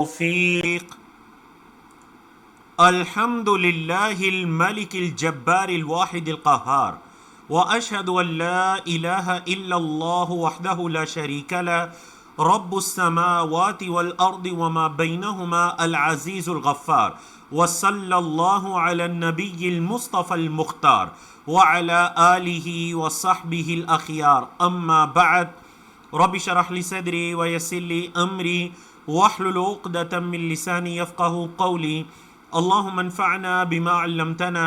توفیق الحمد للہ الملک الجبار الواحد القہار واشہد ان لا الہ الا اللہ وحدہ لا شریک لہ رب السماوات والارض وما بینہما العزیز الغفار وصلی اللہ علی النبی المصطفى المختار وعلی آلہ وصحبہ الاخیار اما بعد رب اشرح لی صدری ویسر لی امری واحلل عقدۃ من لسانی یفقہوا قولی اللہم انفعنا بما علمتنا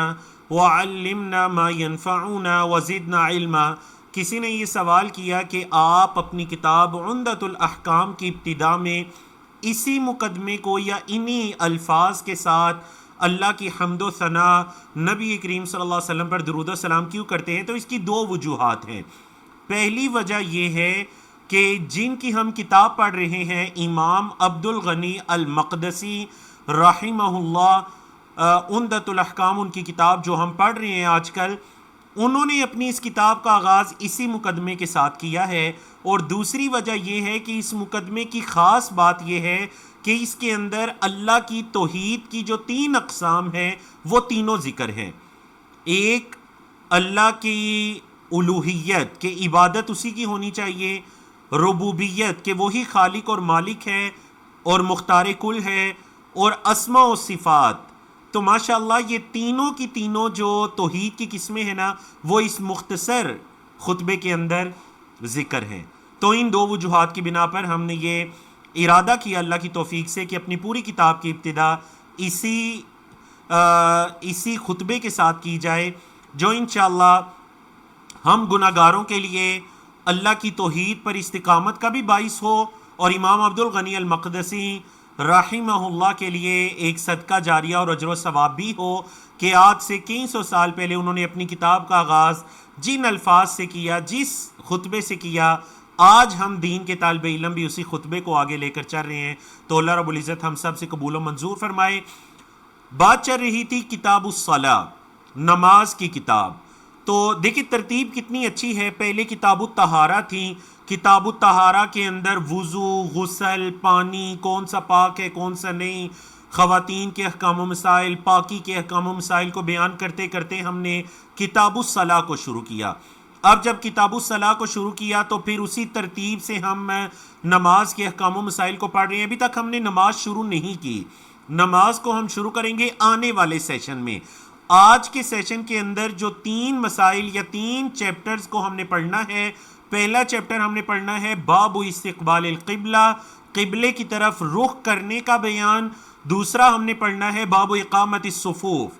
وعلمنا ما ينفعنا وزدنا علما۔ کسی نے یہ سوال کیا کہ آپ اپنی کتاب عمدۃ الاحکام کی ابتدا میں اسی مقدمے کو یا انہی الفاظ کے ساتھ اللہ کی حمد و ثنا، نبی کریم صلی اللہ علیہ وسلم پر درود و سلام کیوں کرتے ہیں؟ تو اس کی دو وجوہات ہیں۔ پہلی وجہ یہ ہے کہ جن کی ہم کتاب پڑھ رہے ہیں، امام عبد الغنی المقدسی رحمہ اللہ، عمدۃ الاحکام ان کی کتاب جو ہم پڑھ رہے ہیں آج کل، انہوں نے اپنی اس کتاب کا آغاز اسی مقدمے کے ساتھ کیا ہے۔ اور دوسری وجہ یہ ہے کہ اس مقدمے کی خاص بات یہ ہے کہ اس کے اندر اللہ کی توحید کی جو 3 اقسام ہیں وہ تینوں ذکر ہیں۔ ایک، اللہ کی الوہیت کہ عبادت اسی کی ہونی چاہیے، ربوبیت کہ وہی خالق اور مالک ہے اور مختار کل ہے، اور اسماء و صفات۔ تو ماشاءاللہ یہ تینوں کی تینوں جو توحید کی قسمیں ہیں نا، وہ اس مختصر خطبے کے اندر ذکر ہیں۔ تو ان دو وجوہات کی بنا پر ہم نے یہ ارادہ کیا اللہ کی توفیق سے کہ اپنی پوری کتاب کی ابتدا اسی خطبے کے ساتھ کی جائے، جو انشاءاللہ ہم گناہگاروں کے لیے اللہ کی توحید پر استقامت کا بھی باعث ہو، اور امام عبد الغنی المقدسی رحمہ اللہ کے لیے ایک صدقہ جاریہ اور اجر و ثواب بھی ہو کہ آج سے 300 سال پہلے انہوں نے اپنی کتاب کا آغاز جن الفاظ سے کیا، جس خطبے سے کیا، آج ہم دین کے طالب علم بھی اسی خطبے کو آگے لے کر چل رہے ہیں۔ تو اللہ رب العزت ہم سب سے قبول و منظور فرمائے۔ بات چل رہی تھی کتاب الصلاۃ، نماز کی کتاب۔ تو دیکھیں ترتیب کتنی اچھی ہے۔ پہلے کتاب الطہارہ تھی، کتاب الطہارہ کے اندر وضو، غسل، پانی، کون سا پاک ہے کون سا نہیں، خواتین کے احکام و مسائل، پاکی کے احکام و مسائل کو بیان کرتے کرتے ہم نے کتاب الصلاۃ کو شروع کیا۔ اب جب کتاب الصلاۃ کو شروع کیا تو پھر اسی ترتیب سے ہم نماز کے احکام و مسائل کو پڑھ رہے ہیں۔ ابھی تک ہم نے نماز شروع نہیں کی، نماز کو ہم شروع کریں گے آنے والے سیشن میں۔ آج کے سیشن کے اندر جو 3 مسائل یا 3 چیپٹرز کو ہم نے پڑھنا ہے، پہلا چیپٹر ہم نے پڑھنا ہے باب استقبال القبلہ، قبلے کی طرف رخ کرنے کا بیان۔ دوسرا ہم نے پڑھنا ہے باب اقامت الصفوف،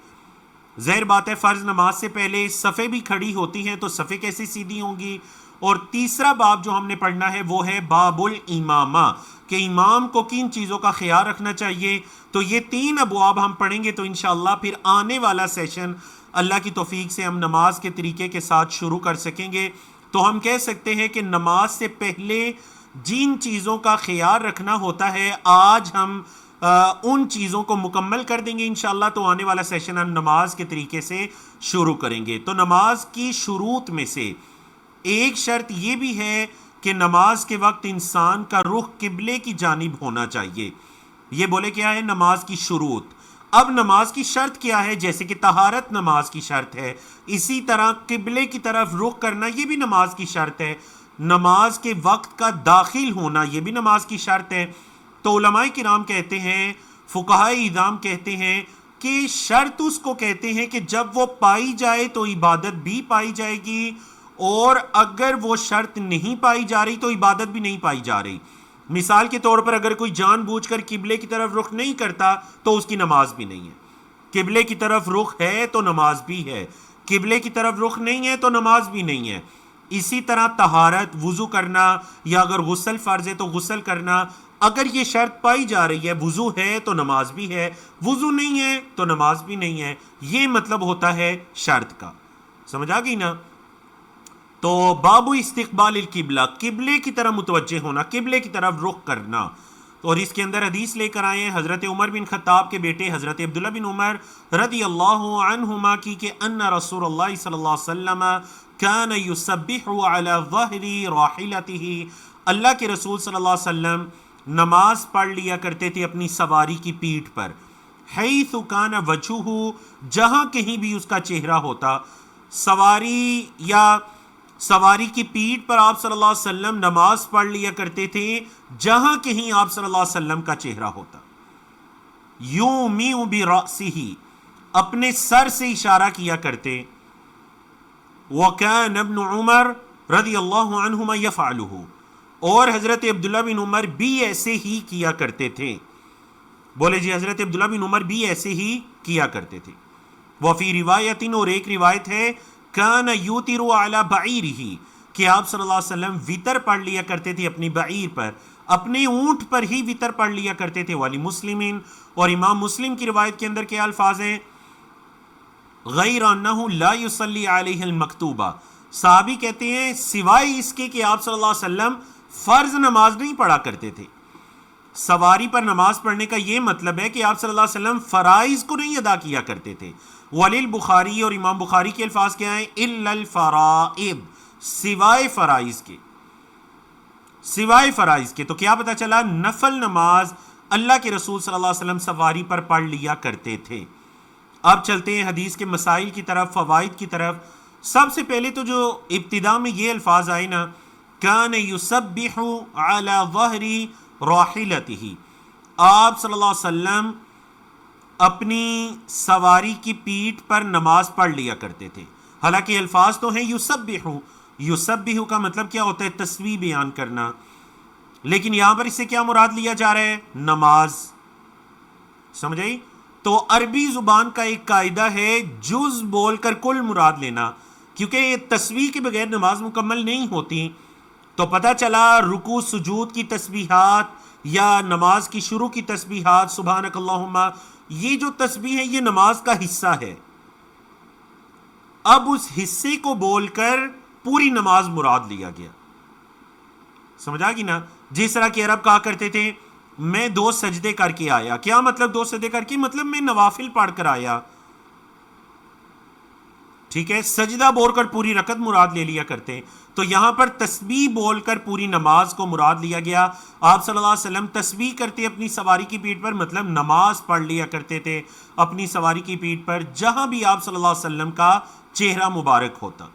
ظاہر بات ہے فرض نماز سے پہلے صفیں بھی کھڑی ہوتی ہیں تو صفیں کیسے سیدھی ہوں گی۔ اور تیسرا باب جو ہم نے پڑھنا ہے وہ ہے باب الامامہ، کہ امام کو کن چیزوں کا خیال رکھنا چاہیے۔ تو یہ 3 ابواب ہم پڑھیں گے تو انشاءاللہ پھر آنے والا سیشن اللہ کی توفیق سے ہم نماز کے طریقے کے ساتھ شروع کر سکیں گے۔ تو ہم کہہ سکتے ہیں کہ نماز سے پہلے جن چیزوں کا خیال رکھنا ہوتا ہے، آج ہم ان چیزوں کو مکمل کر دیں گے انشاءاللہ۔ تو آنے والا سیشن ہم نماز کے طریقے سے شروع کریں گے۔ تو نماز کی شروط میں سے ایک شرط یہ بھی ہے کہ نماز کے وقت انسان کا رخ قبلے کی جانب ہونا چاہیے۔ یہ بولے کیا ہے نماز کی شروط۔ اب نماز کی شرط کیا ہے؟ جیسے کہ طہارت نماز کی شرط ہے، اسی طرح قبلے کی طرف رخ کرنا یہ بھی نماز کی شرط ہے۔ نماز کے وقت کا داخل ہونا یہ بھی نماز کی شرط ہے۔ تو علماء کرام کہتے ہیں، فقہائے اعظام کہتے ہیں کہ شرط اس کو کہتے ہیں کہ جب وہ پائی جائے تو عبادت بھی پائی جائے گی، اور اگر وہ شرط نہیں پائی جا رہی تو عبادت بھی نہیں پائی جا رہی۔ مثال کے طور پر اگر کوئی جان بوجھ کر قبلے کی طرف رخ نہیں کرتا تو اس کی نماز بھی نہیں ہے۔ قبلے کی طرف رخ ہے تو نماز بھی ہے، قبلے کی طرف رخ نہیں ہے تو نماز بھی نہیں ہے۔ اسی طرح طہارت، وضو کرنا، یا اگر غسل فرض ہے تو غسل کرنا، اگر یہ شرط پائی جا رہی ہے، وضو ہے تو نماز بھی ہے، وضو نہیں ہے تو نماز بھی نہیں ہے۔ یہ مطلب ہوتا ہے شرط کا۔ سمجھ آ گئی نا؟ تو باب استقبال القبلہ، قبلے کی طرف متوجہ ہونا، قبلے کی طرف رخ کرنا۔ اور اس کے اندر حدیث لے کر آئے ہیں حضرت عمر بن خطاب کے بیٹے حضرت عبداللہ بن عمر رضی اللہ عنہما کی کہ ان رسول اللہ صلی اللہ علیہ وسلم کان یسبح علی ظہر راحلتہ، اللہ کے رسول صلی اللہ علیہ وسلم نماز پڑھ لیا کرتے تھے اپنی سواری کی پیٹھ پر، حیث کان وجہہ، جہاں کہیں بھی اس کا چہرہ ہوتا، سواری یا سواری کی پیٹھ پر آپ صلی اللہ علیہ وسلم نماز پڑھ لیا کرتے تھے جہاں کہیں آپ صلی اللہ علیہ وسلم کا چہرہ ہوتا، یومیع برأسہ، اپنے سر سے اشارہ کیا کرتے، وَكَانَ ابْنُ عُمَرَ رضی اللہ عنہما یفعلہ، اور حضرت عبداللہ بن عمر بھی ایسے ہی کیا کرتے تھے. بولے جی، حضرت عبداللہ بن عمر بھی ایسے ہی کیا کرتے تھے. وفی روایتن، اور ایک روایت ہے، کان یوتر علی بعیرہ، کہ آپ صلی اللہ علیہ وسلم وطر پڑھ لیا کرتے تھے اپنی بعیر پر، اپنے اونٹ پر ہی وطر پڑھ لیا کرتے تھے. ولی مسلمین، اور امام مسلم کی روایت کے اندر کیا الفاظ ہیں، غیر انہ لا یصلی علیہ المکتوبہ، صحابی کہتے ہیں سوائے اس کے کہ آپ صلی اللہ علیہ وسلم فرض نماز نہیں پڑھا کرتے تھے. سواری پر نماز پڑھنے کا یہ مطلب ہے کہ آپ صلی اللہ علیہ وسلم فرائض کو نہیں ادا کیا کرتے تھے. وللبخاری، اور امام بخاری کے الفاظ کیا ہیں، الا الفرائض، سوائے فرائض کے، سوائے فرائض کے. تو کیا پتہ چلا، نفل نماز اللہ کے رسول صلی اللہ علیہ وسلم سواری پر پڑھ لیا کرتے تھے. اب چلتے ہیں حدیث کے مسائل کی طرف، فوائد کی طرف. سب سے پہلے تو جو ابتدا میں یہ الفاظ آئے نا، کان یسبح علی ظہر راحلتہ، آپ صلی اللہ علیہ وسلم اپنی سواری کی پیٹھ پر نماز پڑھ لیا کرتے تھے. حالانکہ الفاظ تو ہیں یسبح، یسبح کا مطلب کیا ہوتا ہے، تسبیح بیان کرنا، لیکن یہاں پر اس سے کیا مراد لیا جا رہا ہے، نماز. سمجھ آئی؟ تو عربی زبان کا ایک قاعدہ ہے جز بول کر کل مراد لینا، کیونکہ تسبیح کے بغیر نماز مکمل نہیں ہوتی. تو پتہ چلا رکوع سجود کی تسبیحات یا نماز کی شروع کی تسبیحات، سبحانک اللہم، یہ جو تسبیح ہے یہ نماز کا حصہ ہے. اب اس حصے کو بول کر پوری نماز مراد لیا گیا. سمجھا گی نا؟ جس طرح کہ عرب کہا کرتے تھے میں 2 سجدے کر کے آیا. کیا مطلب 2 سجدے کر کے؟ مطلب میں نوافل پڑھ کر آیا. ٹھیک ہے، سجدہ بول کر پوری رکعت مراد لے لیا کرتے. تو یہاں پر تسبیح بول کر پوری نماز کو مراد لیا گیا. آپ صلی اللہ علیہ وسلم تسبیح کرتے اپنی سواری کی پیٹھ پر، مطلب نماز پڑھ لیا کرتے تھے اپنی سواری کی پیٹھ پر جہاں بھی آپ صلی اللہ علیہ وسلم کا چہرہ مبارک ہوتا.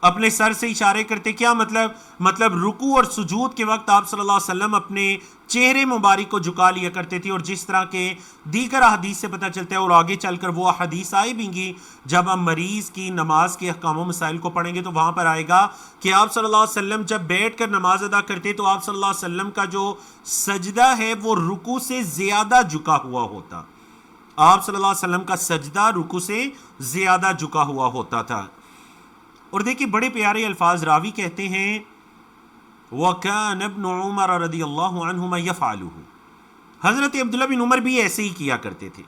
اپنے سر سے اشارے کرتے، کیا مطلب رکوع اور سجود کے وقت آپ صلی اللہ علیہ وسلم اپنے چہرے مبارک کو جھکا لیا کرتے تھے. اور جس طرح کے دیگر احادیث سے پتہ چلتا ہے، اور آگے چل کر وہ احادیث آئے بھی گی جب ہم مریض کی نماز کے احکام و مسائل کو پڑھیں گے، تو وہاں پر آئے گا کہ آپ صلی اللہ علیہ وسلم جب بیٹھ کر نماز ادا کرتے تو آپ صلی اللہ علیہ وسلم کا جو سجدہ ہے وہ رکوع سے زیادہ جھکا ہوا ہوتا. آپ صلی اللہ علیہ وسلم کا سجدہ رکوع سے زیادہ جھکا ہوا ہوتا تھا. اور دیکھیں بڑے پیارے الفاظ راوی کہتے ہیں، وَكَانَ ابْنُ عُمَرَ رضی اللہ عنہما یفعلہ، حضرت عبداللہ بن عمر بھی ایسے ہی کیا کرتے تھے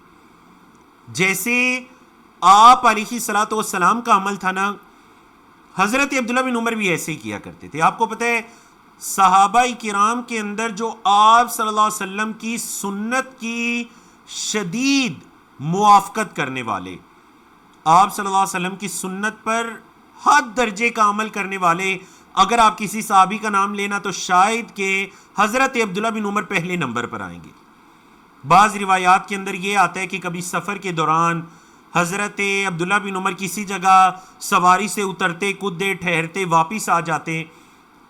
جیسے آپ علیہ الصلوۃ والسلام کا عمل تھا نا. حضرت عبداللہ بن عمر بھی ایسے ہی کیا کرتے تھے. آپ کو پتہ ہے صحابہ کرام کے اندر جو آپ صلی اللہ علیہ وسلم کی سنت کی شدید موافقت کرنے والے، آپ صلی اللہ علیہ وسلم کی سنت پر حد درجے کا عمل کرنے والے، اگر آپ کسی صحابی کا نام لینا تو شاید کہ حضرت عبداللہ بن عمر پہلے نمبر پر آئیں گے. بعض روایات کے اندر یہ آتا ہے کہ کبھی سفر کے دوران حضرت عبداللہ بن عمر کسی جگہ سواری سے اترتے، کچھ دیر ٹھہرتے، واپس آ جاتے.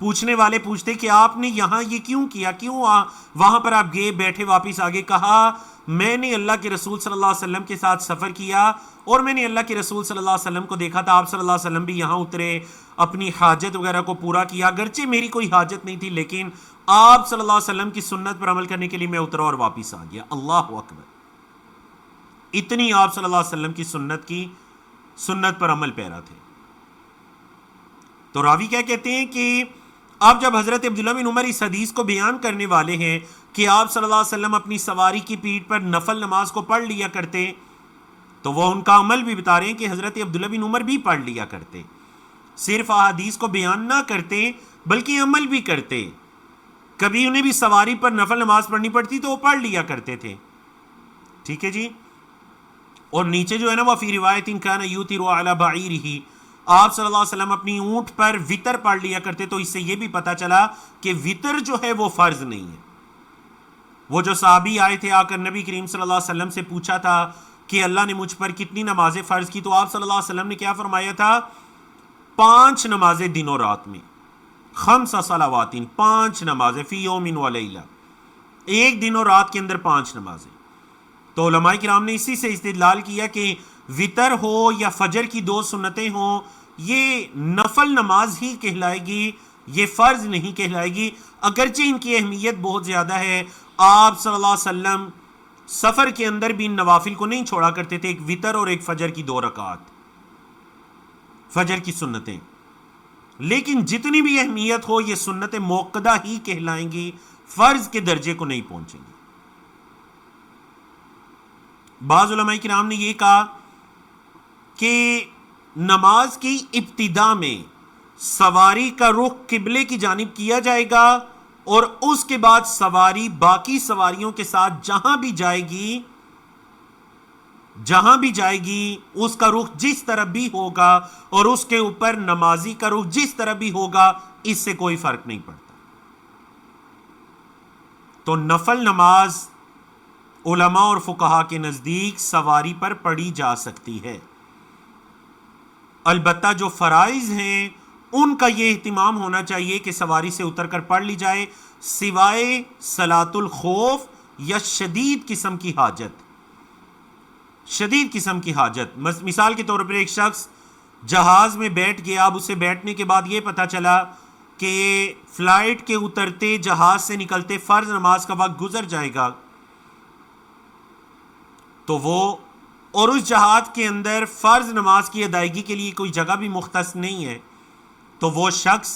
پوچھنے والے پوچھتے کہ آپ نے یہاں یہ کیوں کیا، کیوں وہاں پر آپ گئے، بیٹھے، واپس آگے؟ کہا میں نے اللہ کے رسول صلی اللہ علیہ وسلم کے ساتھ سفر کیا اور میں نے اللہ کے رسول صلی اللہ علیہ وسلم کو دیکھا تھا. آپ صلی اللہ علیہ وسلم بھی یہاں اترے، اپنی حاجت وغیرہ کو پورا کیا. اگرچہ میری کوئی حاجت نہیں تھی، لیکن آپ صلی اللہ علیہ وسلم کی سنت پر عمل کرنے کے لیے میں اترا اور واپس آ گیا. اللہ اکبر! اتنی آپ صلی اللہ علیہ وسلم کی سنت پر عمل پیرا تھے. تو راوی کیا کہتے ہیں کہ اب جب حضرت عبداللہ بن عمر اس حدیث کو بیان کرنے والے ہیں کہ آپ صلی اللہ علیہ وسلم اپنی سواری کی پیٹھ پر نفل نماز کو پڑھ لیا کرتے، تو وہ ان کا عمل بھی بتا رہے ہیں کہ حضرت عبداللہ بن عمر بھی پڑھ لیا کرتے. صرف احادیث کو بیان نہ کرتے بلکہ عمل بھی کرتے. کبھی انہیں بھی سواری پر نفل نماز پڑھنی پڑتی تو وہ پڑھ لیا کرتے تھے. ٹھیک ہے جی. اور نیچے جو ہے نا، وہ فی روایت کان یوتر علی بعیرہ، آپ صلی اللہ علیہ وسلم اپنی اونٹ پر وطر پڑھ لیا کرتے. تو اس سے یہ بھی پتہ چلا کہ وطر جو ہے وہ فرض نہیں ہے. وہ جو صحابی آئے تھے آ کر نبی کریم صلی اللہ علیہ وسلم سے پوچھا تھا کہ اللہ نے مجھ پر کتنی نمازیں فرض کی، تو آپ صلی اللہ علیہ وسلم نے کیا فرمایا تھا؟ 5 نمازیں دن و رات میں، 5 صلوات، 5 نمازیں فی یوم و لیلہ، ایک دن اور رات کے اندر 5 نمازیں۔ تو علماء کرام نے اسی سے استدلال کیا کہ وطر ہو یا فجر کی 2 سنتیں ہوں، یہ نفل نماز ہی کہلائے گی، یہ فرض نہیں کہلائے گی، اگرچہ ان کی اہمیت بہت زیادہ ہے۔ آپ صلی اللہ علیہ وسلم سفر کے اندر بھی ان نوافل کو نہیں چھوڑا کرتے تھے، ایک وطر اور ایک فجر کی 2 رکعات، فجر کی سنتیں۔ لیکن جتنی بھی اہمیت ہو، یہ سنتیں موقدہ ہی کہلائیں گی، فرض کے درجے کو نہیں پہنچیں گی۔ بعض علماء کرام نے یہ کہا کہ نماز کی ابتدا میں سواری کا رخ قبلے کی جانب کیا جائے گا، اور اس کے بعد سواری باقی سواریوں کے ساتھ جہاں بھی جائے گی اس کا رخ جس طرح بھی ہوگا، اور اس کے اوپر نمازی کا رخ جس طرح بھی ہوگا، اس سے کوئی فرق نہیں پڑتا۔ تو نفل نماز علماء اور فقہا کے نزدیک سواری پر پڑھی جا سکتی ہے، البتہ جو فرائض ہیں ان کا یہ اہتمام ہونا چاہیے کہ سواری سے اتر کر پڑھ لی جائے، سوائے صلاۃ الخوف یا شدید قسم کی حاجت۔ مثال کے طور پر ایک شخص جہاز میں بیٹھ گیا، اب اسے بیٹھنے کے بعد یہ پتا چلا کہ فلائٹ کے اترتے، جہاز سے نکلتے فرض نماز کا وقت گزر جائے گا، تو وہ اور اس جہاز کے اندر فرض نماز کی ادائیگی کے لیے کوئی جگہ بھی مختص نہیں ہے، تو وہ شخص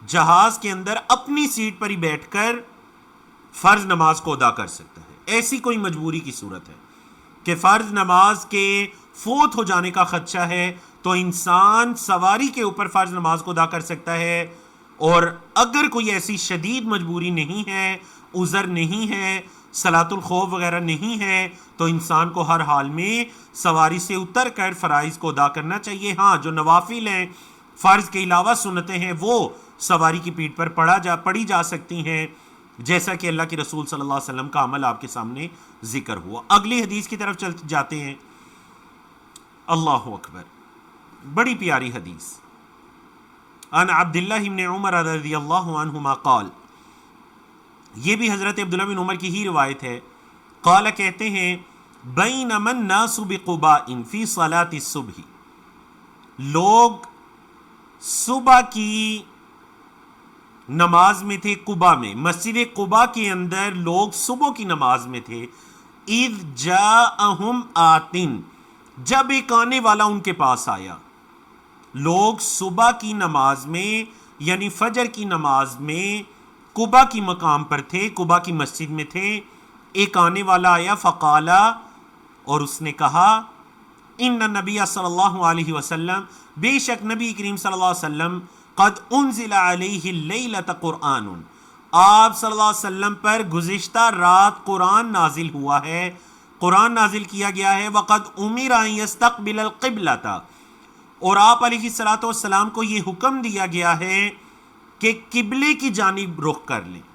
جہاز کے اندر اپنی سیٹ پر ہی بیٹھ کر فرض نماز کو ادا کر سکتا ہے۔ ایسی کوئی مجبوری کی صورت ہے کہ فرض نماز کے فوت ہو جانے کا خدشہ ہے، تو انسان سواری کے اوپر فرض نماز کو ادا کر سکتا ہے، اور اگر کوئی ایسی شدید مجبوری نہیں ہے، عذر نہیں ہے، صلاۃ الخوف وغیرہ نہیں ہے، تو انسان کو ہر حال میں سواری سے اتر کر فرائض کو ادا کرنا چاہیے۔ ہاں، جو نوافل ہیں، فرض کے علاوہ سنتیں ہیں، وہ سواری کی پیٹھ پر پڑھی جا سکتی ہیں، جیسا کہ اللہ کے رسول صلی اللہ علیہ وسلم کا عمل آپ کے سامنے ذکر ہوا۔ اگلی حدیث کی طرف جاتے ہیں۔ اللہ اکبر، بڑی پیاری حدیث۔ عن عبداللہ بن عمر رضی اللہ عنہما قال، یہ بھی حضرت عبداللہ بن عمر کی ہی روایت ہے۔ قال، کہتے ہیں، بینما الناس بقباء فی صلاۃ الصبح، لوگ صبح کی نماز میں تھے قباء میں، مسجد قباء کے اندر لوگ صبح کی نماز میں تھے۔ اذ جاءہم آتن، جب ایک آنے والا ان کے پاس آیا۔ لوگ صبح کی نماز میں یعنی فجر کی نماز میں قباء کی مقام پر تھے، قباء کی مسجد میں تھے۔ ایک آنے والا آیا، فقالا، اور اس نے کہا، ان النبی صلی اللہ علیہ وسلم، بے شک نبی کریم صلی اللہ علیہ وسلم، قد انزل علیہ اللیلۃ قرآن، آپ صلی اللہ علیہ وسلم پر گزشتہ رات قرآن نازل ہوا ہے، قرآن نازل کیا گیا ہے۔ وقد امر ان یستقبل القبلۃ، اور آپ علیہ الصلوۃ والسلام کو یہ حکم دیا گیا ہے کہ قبلے کی جانب رخ کر لیں۔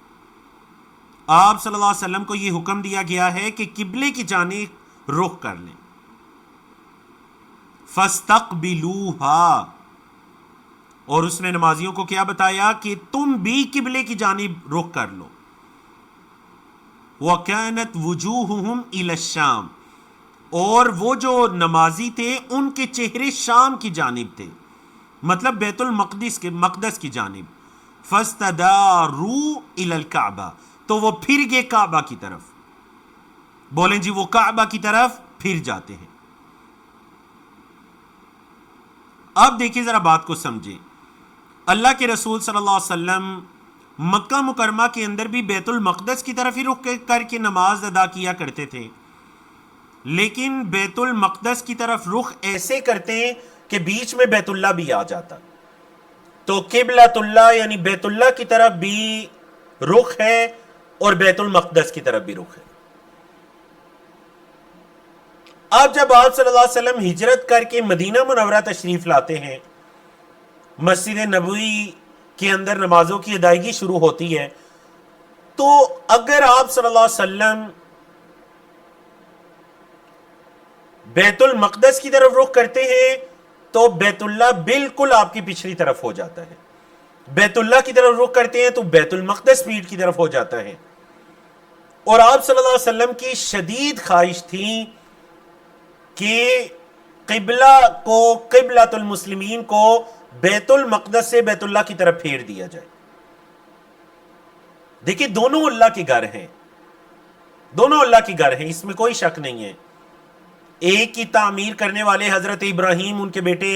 آپ صلی اللہ علیہ وسلم کو یہ حکم دیا گیا ہے کہ قبلے کی جانب رخ کر لیں۔ فاستقبلوها، اور اس نے نمازیوں کو کیا بتایا کہ تم بھی قبلے کی جانب رخ کر لو۔ وَكَانَتْ وُجُوهُهُمْ إِلَى الشَّامِ، اور وہ جو نمازی تھے ان کے چہرے شام کی جانب تھے، مطلب بیت المقدس کی جانب۔ فَاسْتَدَارُوا إِلَى الْكَعْبَةِ، تو وہ پھر گئے کعبہ کی طرف، بولیں جی وہ کعبہ کی طرف پھر جاتے ہیں۔ اب دیکھیں ذرا بات کو سمجھیں، اللہ کے رسول صلی اللہ علیہ وسلم مکہ مکرمہ کے اندر بھی بیت المقدس کی طرف ہی رخ کر کے نماز ادا کیا کرتے تھے، لیکن بیت المقدس کی طرف رخ ایسے کرتے ہیں کہ بیچ میں بیت اللہ بھی آ جاتا، تو قبلۃ اللہ یعنی بیت اللہ کی طرف بھی رخ ہے اور بیت المقدس کی طرف بھی رخ ہے۔ اب جب آپ صلی اللہ علیہ وسلم ہجرت کر کے مدینہ منورہ تشریف لاتے ہیں، مسجد نبوی کے اندر نمازوں کی ادائیگی شروع ہوتی ہے، تو اگر آپ صلی اللہ علیہ وسلم بیت المقدس کی طرف رخ کرتے ہیں تو بیت اللہ بالکل آپ کی پچھلی طرف ہو جاتا ہے، بیت اللہ کی طرف رخ کرتے ہیں تو بیت المقدس پیٹھ کی طرف ہو جاتا ہے. اور آپ صلی اللہ علیہ وسلم کی شدید خواہش تھی کہ قبلہ کو، قبلۃ المسلمین کو بیت المقدس سے بیت اللہ کی طرف پھیر دیا جائے. دیکھیں دونوں اللہ کے گھر ہیں، دونوں اللہ کے گھر ہیں، اس میں کوئی شک نہیں ہے. ایک کی تعمیر کرنے والے حضرت ابراہیم، ان کے بیٹے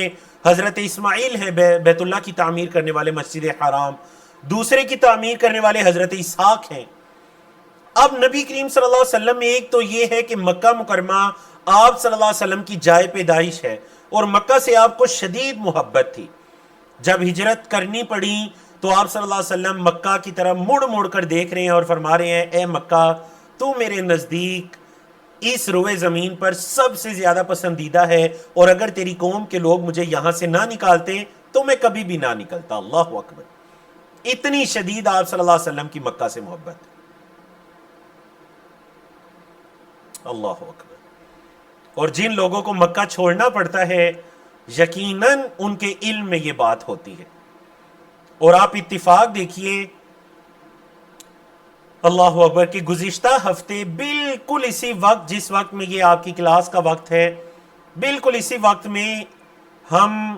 حضرت اسماعیل ہیں بیت اللہ کی تعمیر کرنے والے مسجد حرام، دوسرے کی تعمیر کرنے والے حضرت اسحاق ہیں. اب نبی کریم صلی اللہ علیہ وسلم میں ایک تو یہ ہے کہ مکہ مکرمہ آپ صلی اللہ علیہ وسلم کی جائے پیدائش ہے اور مکہ سے آپ کو شدید محبت تھی. جب ہجرت کرنی پڑی تو آپ صلی اللہ علیہ وسلم مکہ کی طرف مڑ مڑ کر دیکھ رہے ہیں اور فرما رہے ہیں اے مکہ تو میرے نزدیک اس روئے زمین پر سب سے زیادہ پسندیدہ ہے، اور اگر تیری قوم کے لوگ مجھے یہاں سے نہ نکالتے تو میں کبھی بھی نہ نکلتا. اللہ اکبر، اتنی شدید آپ صلی اللہ علیہ وسلم کی مکہ سے محبت. اللہ اکبر. اور جن لوگوں کو مکہ چھوڑنا پڑتا ہے یقیناً ان کے علم میں یہ بات ہوتی ہے. اور آپ اتفاق دیکھیے اللہ اکبر کہ گزشتہ ہفتے بالکل اسی وقت جس وقت میں یہ آپ کی کلاس کا وقت ہے، بالکل اسی وقت میں ہم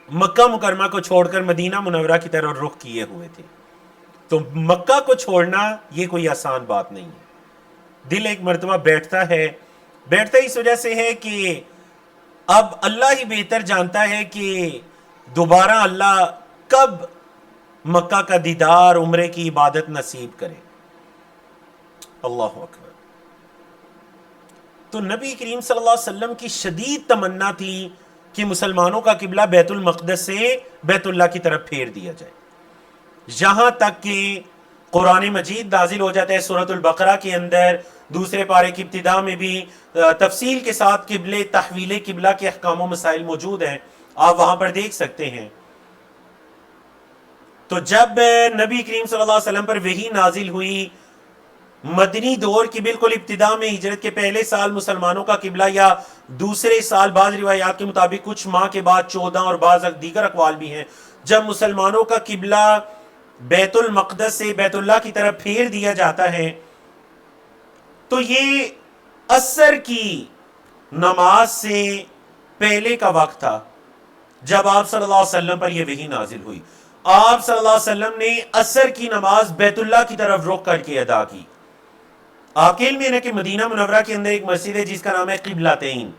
مکہ مکرمہ کو چھوڑ کر مدینہ منورہ کی طرف رخ کیے ہوئے تھے. تو مکہ کو چھوڑنا یہ کوئی آسان بات نہیں ہے. دل ایک مرتبہ بیٹھتا ہے، بیٹھتا اس وجہ سے ہے کہ اب اللہ ہی بہتر جانتا ہے کہ دوبارہ اللہ کب مکہ کا دیدار، عمرے کی عبادت نصیب کرے. اللہ اکبر. تو نبی کریم صلی اللہ علیہ وسلم کی شدید تمنا تھی کہ مسلمانوں کا قبلہ بیت المقدس سے بیت اللہ کی طرف پھیر دیا جائے، یہاں تک کہ قرآن مجید نازل ہو جاتا ہے سورۃ البقرہ کے اندر دوسرے پارے کی ابتدا میں بھی تفصیل کے ساتھ قبلے، تحویل قبلہ کے احکام و مسائل موجود ہیں، آپ وہاں پر دیکھ سکتے ہیں. تو جب نبی کریم صلی اللہ علیہ وسلم پر وحی نازل ہوئی مدنی دور کی بالکل ابتدا میں، ہجرت کے پہلے سال مسلمانوں کا قبلہ، یا دوسرے سال بعض روایات کے مطابق کچھ ماہ کے بعد 14 اور بعض دیگر اقوال بھی ہیں، جب مسلمانوں کا قبلہ بیت المقدس سے بیت اللہ کی طرف پھیر دیا جاتا ہے تو یہ عصر کی نماز سے پہلے کا وقت تھا جب آپ صلی اللہ علیہ وسلم پر یہ وحی نازل ہوئی. آپ صلی اللہ علیہ وسلم نے عصر کی نماز بیت اللہ کی طرف رخ کر کے ادا کی. آپ کے علم ہے کہ مدینہ منورہ کے اندر ایک مسجد ہے جس کا نام ہے قبلتین.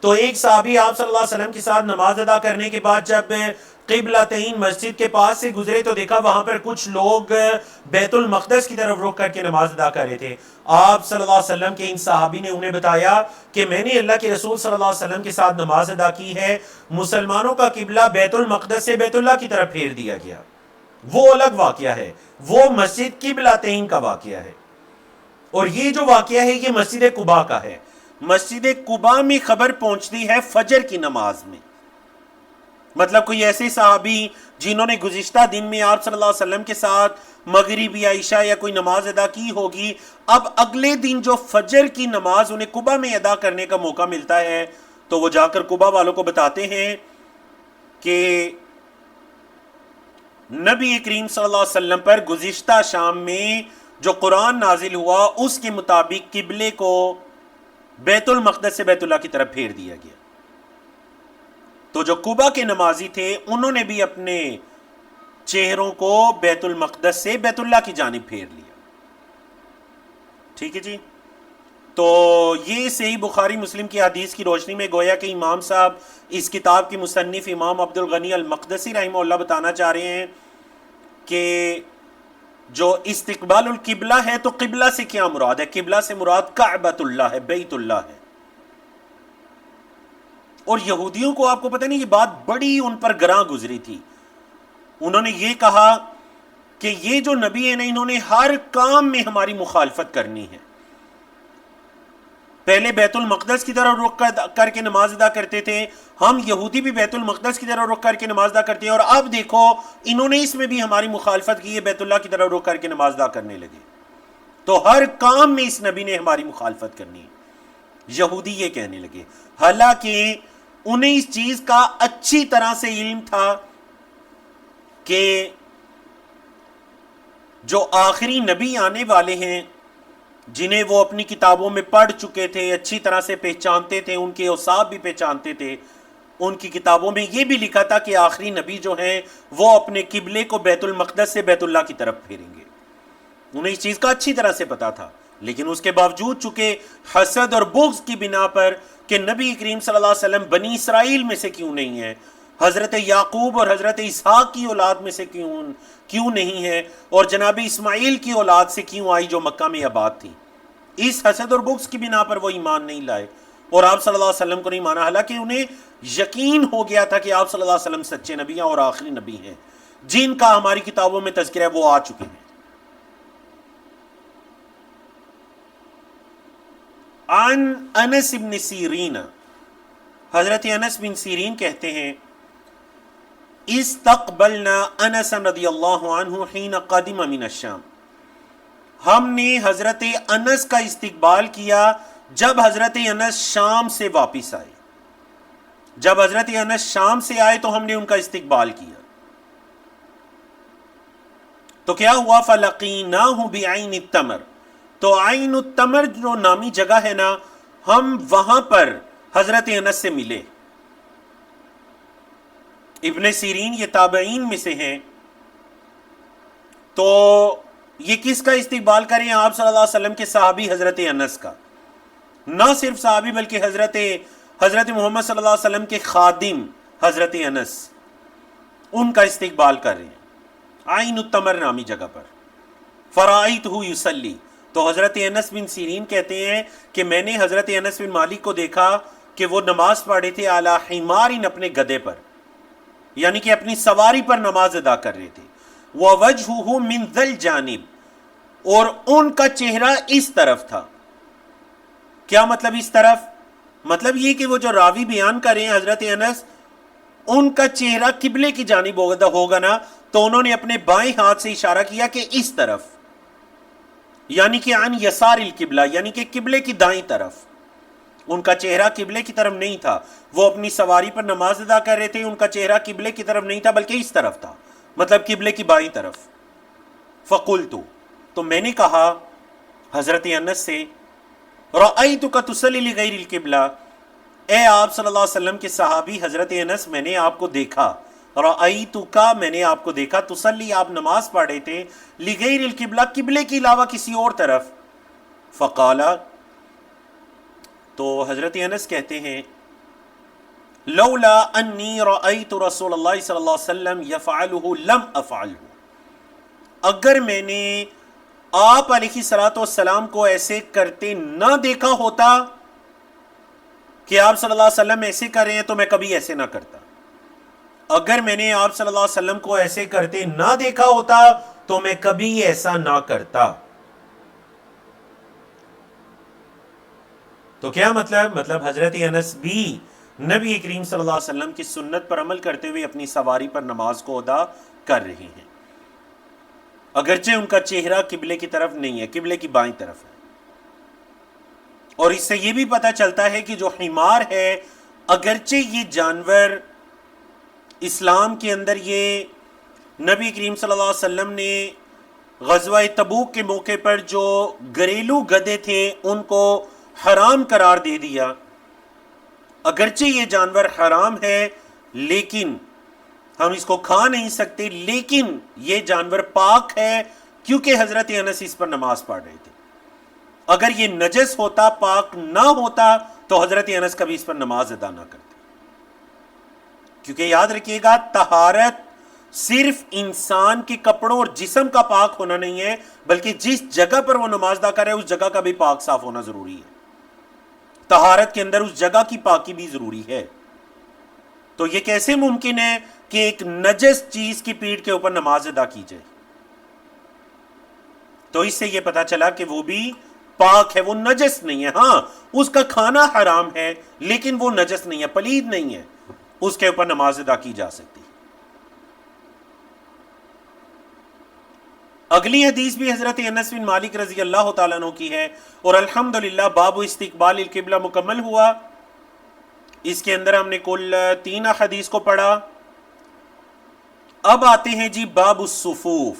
تو ایک صحابی آپ صلی اللہ علیہ وسلم کے ساتھ نماز ادا کرنے کے بعد جب قبلتین مسجد کے پاس سے گزرے تو دیکھا وہاں پر کچھ لوگ بیت المقدس کی طرف رخ کر کے نماز ادا کر رہے تھے. آپ صلی اللہ علیہ وسلم کے ان صحابی نے انہیں بتایا کہ میں نے اللہ کے رسول صلی اللہ علیہ وسلم کے ساتھ نماز ادا کی ہے، مسلمانوں کا قبلہ بیت المقدس سے بیت اللہ کی طرف پھیر دیا گیا. وہ الگ واقعہ ہے، وہ مسجد قبلتین کا واقعہ ہے. اور یہ جو واقعہ ہے یہ مسجد قباء کا ہے. مسجد قباء میں خبر پہنچتی ہے فجر کی نماز میں. مطلب کوئی ایسے صحابی جنہوں نے گزشتہ دن میں آپ صلی اللہ علیہ وسلم کے ساتھ مغرب یا عشاء یا کوئی نماز ادا کی ہوگی، اب اگلے دن جو فجر کی نماز انہیں قباء میں ادا کرنے کا موقع ملتا ہے تو وہ جا کر قباء والوں کو بتاتے ہیں کہ نبی کریم صلی اللہ علیہ وسلم پر گزشتہ شام میں جو قرآن نازل ہوا اس کے مطابق قبلے کو بیت المقدس سے بیت اللہ کی طرف پھیر دیا گیا. تو جو قباء کے نمازی تھے انہوں نے بھی اپنے چہروں کو بیت المقدس سے بیت اللہ کی جانب پھیر لیا. ٹھیک ہے جی. تو یہ صحیح بخاری مسلم کی حدیث کی روشنی میں گویا کہ امام صاحب اس کتاب کی مصنف امام عبد الغنی المقدسی رحمہ اللہ بتانا چاہ رہے ہیں کہ جو استقبال القبلہ ہے تو قبلہ سے کیا مراد ہے؟ قبلہ سے مراد کعبۃ اللہ ہے، بیت اللہ ہے. اور یہودیوں کو آپ کو پتہ نہیں یہ بات بڑی ان پر گراں گزری تھی. انہوں نے یہ کہا کہ یہ جو نبی ہے نا انہوں نے ہر کام میں ہماری مخالفت کرنی ہے. پہلے بیت المقدس کی طرف رخ کر کے نماز ادا کرتے تھے، ہم یہودی بھی بیت المقدس کی طرف رخ کر کے نماز ادا کرتے ہیں، اور اب دیکھو انہوں نے اس میں بھی ہماری مخالفت کی ہے، بیت اللہ کی طرف رخ کر کے نماز ادا کرنے لگے۔ تو ہر کام میں اس نبی نے ہماری مخالفت کرنی ہے، یہودی یہ کہنے لگے، حالانکہ انہیں اس چیز کا اچھی طرح سے علم تھا کہ جو آخری نبی آنے والے ہیں، جنہیں وہ اپنی کتابوں میں پڑھ چکے تھے، اچھی طرح سے پہچانتے تھے، ان کے اوصاف بھی پہچانتے تھے، ان کی کتابوں میں یہ بھی لکھا تھا کہ آخری نبی جو ہیں وہ اپنے قبلے کو بیت المقدس سے بیت اللہ کی طرف پھیریں گے۔ انہیں اس چیز کا اچھی طرح سے پتا تھا، لیکن اس کے باوجود چونکہ حسد اور بغض کی بنا پر کہ نبی کریم صلی اللہ علیہ وسلم بنی اسرائیل میں سے کیوں نہیں ہے، حضرت یعقوب اور حضرت اسحاق کی اولاد میں سے کیوں نہیں ہے، اور جناب اسماعیل کی اولاد سے کیوں آئی جو مکہ میں آباد تھی، اس حسد اور بغض کی بنا پر وہ ایمان نہیں لائے اور آپ صلی اللہ علیہ وسلم کو نہیں مانا، حالانکہ انہیں یقین ہو گیا تھا کہ آپ صلی اللہ علیہ وسلم سچے نبی ہیں اور آخری نبی ہیں جن کا ہماری کتابوں میں تذکرہ ہے، وہ آ چکے ہیں۔ عن انس بن سیرین، حضرت انس بن سیرین کہتے ہیں استقبلنا انس رضی اللہ عنہ حین قدم من الشام، ہم نے حضرت انس کا استقبال کیا جب حضرت انس شام سے واپس آئے، جب حضرت انس شام سے آئے تو ہم نے ان کا استقبال کیا، تو کیا ہوا فلقیناہ بعین التمر، تو عین التمر جو نامی جگہ ہے نا، ہم وہاں پر حضرت انس سے ملے۔ ابن سیرین یہ تابعین میں سے ہیں، تو یہ کس کا استقبال کریں؟ آپ صلی اللہ علیہ وسلم کے صحابی حضرت انس کا، نہ صرف صحابی بلکہ حضرت محمد صلی اللہ علیہ وسلم کے خادم حضرت انس، ان کا استقبال کر رہے ہیں عین التمر نامی جگہ پر۔ فرأیتہ یصلی، تو حضرت انس بن سیرین کہتے ہیں کہ میں نے حضرت انس بن مالک کو دیکھا کہ وہ نماز پڑھے تھے علی حمار، اپنے گدھے پر، یعنی کہ اپنی سواری پر نماز ادا کر رہے تھے، ووجہہ من ذی الجانب، اور ان کا چہرہ اس طرف تھا۔ کیا مطلب اس طرف؟ مطلب یہ کہ وہ جو راوی بیان کر رہے ہیں حضرت انس، ان کا چہرہ قبلے کی جانب ہوگا نا، تو انہوں نے اپنے بائیں ہاتھ سے اشارہ کیا کہ اس طرف، یعنی کہ عن یسار القبلہ، یعنی کہ قبلے کی دائیں طرف۔ ان کا چہرہ قبلے کی طرف نہیں تھا، وہ اپنی سواری پر نماز ادا کر رہے تھے، ان کا چہرہ قبلے کی طرف نہیں تھا بلکہ اس طرف تھا، مطلب قبلے کی بائیں طرف۔ فقلت، تو میں نے کہا حضرت انس سے، رأیتک تصلی لغیر القبلہ، اے آپ صلی اللہ علیہ وسلم کے صحابی حضرت انس، میں نے آپ کو دیکھا، رأیتک، میں نے آپ کو دیکھا، تصلی، آپ نماز پڑھ رہے تھے، لغیر القبلہ، قبلے کے علاوہ کسی اور طرف۔ فقالا، تو حضرت انس کہتے ہیں لولا انی رأیت رسول اللہ صلی اللہ علیہ وسلم یفعلہ لم افعلہ، اگر میں نے آپ علیہ الصلوۃ والسلام کو ایسے کرتے نہ دیکھا ہوتا کہ آپ صلی اللہ علیہ وسلم ایسے کر رہے ہیں تو میں کبھی ایسے نہ کرتا، اگر میں نے آپ صلی اللہ علیہ وسلم کو ایسے کرتے نہ دیکھا ہوتا تو میں کبھی ایسا نہ کرتا۔ تو کیا مطلب حضرت انس بھی نبی کریم صلی اللہ علیہ وسلم کی سنت پر عمل کرتے ہوئے اپنی سواری پر نماز کو ادا کر رہے ہیں، اگرچہ ان کا چہرہ قبلے کی طرف نہیں ہے، قبلے کی بائیں طرف ہے۔ اور اس سے یہ بھی پتہ چلتا ہے کہ جو حمار ہے، اگرچہ یہ جانور اسلام کے اندر یہ نبی کریم صلی اللہ علیہ وسلم نے غزوہ تبوک کے موقع پر جو گھریلو گدھے تھے ان کو حرام قرار دے دیا، اگرچہ یہ جانور حرام ہے لیکن ہم اس کو کھا نہیں سکتے، لیکن یہ جانور پاک ہے کیونکہ حضرت انس اس پر نماز پڑھ رہے تھے۔ اگر یہ نجس ہوتا، پاک نہ ہوتا، تو حضرت انس کبھی اس پر نماز ادا نہ کرتے، کیونکہ یاد رکھیے گا طہارت صرف انسان کے کپڑوں اور جسم کا پاک ہونا نہیں ہے، بلکہ جس جگہ پر وہ نماز ادا کرے اس جگہ کا بھی پاک صاف ہونا ضروری ہے۔ طہارت کے اندر اس جگہ کی پاکی بھی ضروری ہے۔ تو یہ کیسے ممکن ہے کہ ایک نجس چیز کی پیٹھ کے اوپر نماز ادا کی جائے؟ تو اس سے یہ پتا چلا کہ وہ بھی پاک ہے, وہ نجس نہیں ہے. ہاں اس کا کھانا حرام ہے لیکن وہ نجس نہیں ہے, پلید نہیں ہے, اس کے اوپر نماز ادا کی جا سکتی. اگلی حدیث بھی حضرت انس بن مالک رضی اللہ تعالیٰ عنہ کی ہے, اور الحمدللہ باب استقبال القبلہ مکمل ہوا. اس کے اندر ہم نے کل 3 حدیث کو پڑھا. اب آتے ہیں جی باب الصفوف.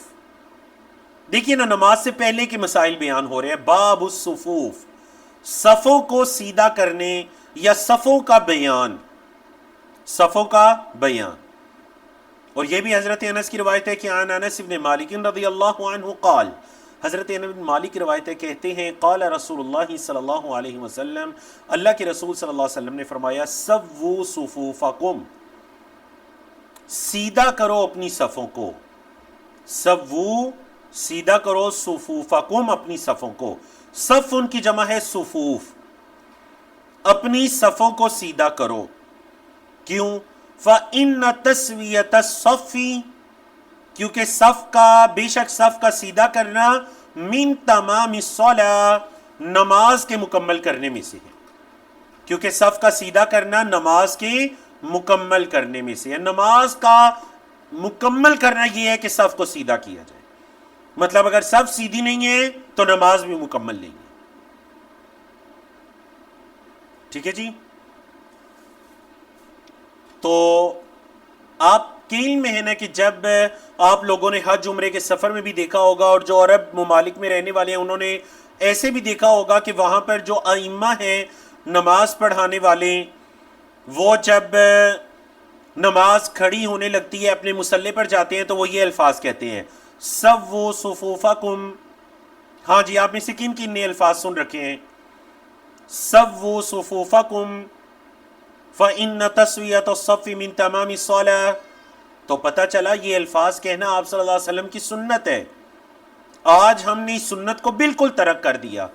دیکھیے نا, نماز سے پہلے کے مسائل بیان ہو رہے ہیں. باب الصفوف, صفوں کو سیدھا کرنے یا صفوں کا بیان, صفوں کا بیان. اور یہ بھی حضرت انس کی روایت ہے کہ عن انس بن مالک رضی اللہ عنہ قال, حضرت انس بن مالک کی روایت ہے, کہتے ہیں قال رسول اللہ صلی اللہ علیہ وسلم, اللہ کے رسول صلی اللہ علیہ وسلم نے فرمایا, سووا صفوفکم, سیدھا کرو اپنی صفوں کو. سووا, سیدھا کرو, صفوفکم, اپنی صفوں کو. صف ان کی جمع ہے صفوف. اپنی صفوں کو سیدھا کرو. کیوں؟ فَإِنَّ تَسْوِيَةَ الصَّفِّ, کیونکہ صف کا, بے شک صف کا سیدھا کرنا, من تمام الصلاۃ, نماز کے مکمل کرنے میں سے ہے. کیونکہ صف کا سیدھا کرنا نماز کے مکمل کرنے میں سے ہے. نماز کا مکمل کرنا یہ ہے کہ صف کو سیدھا کیا جائے. مطلب اگر صف سیدھی نہیں ہے تو نماز بھی مکمل نہیں ہے. ٹھیک ہے جی. تو آپ کے علم میں ہے نا کہ جب آپ لوگوں نے حج عمرے کے سفر میں بھی دیکھا ہوگا, اور جو عرب ممالک میں رہنے والے ہیں انہوں نے ایسے بھی دیکھا ہوگا کہ وہاں پر جو ائمہ ہیں نماز پڑھانے والے, وہ جب نماز کھڑی ہونے لگتی ہے, اپنے مصلی پر جاتے ہیں, تو وہ یہ الفاظ کہتے ہیں, سووا صفوفکم. ہاں جی, آپ میں سے کن کن نے الفاظ سن رکھے ہیں؟ سووا صفوفکم فَإِنَّ تَسْوِيَةَ الصَّفِّ مِن تَمَامِ الصَّلَاةِ. تو پتہ چلا یہ الفاظ کہنا آپ صلی اللہ علیہ وسلم کی سنت ہے. آج ہم نے اس سنت کو بالکل ترک کر دیا.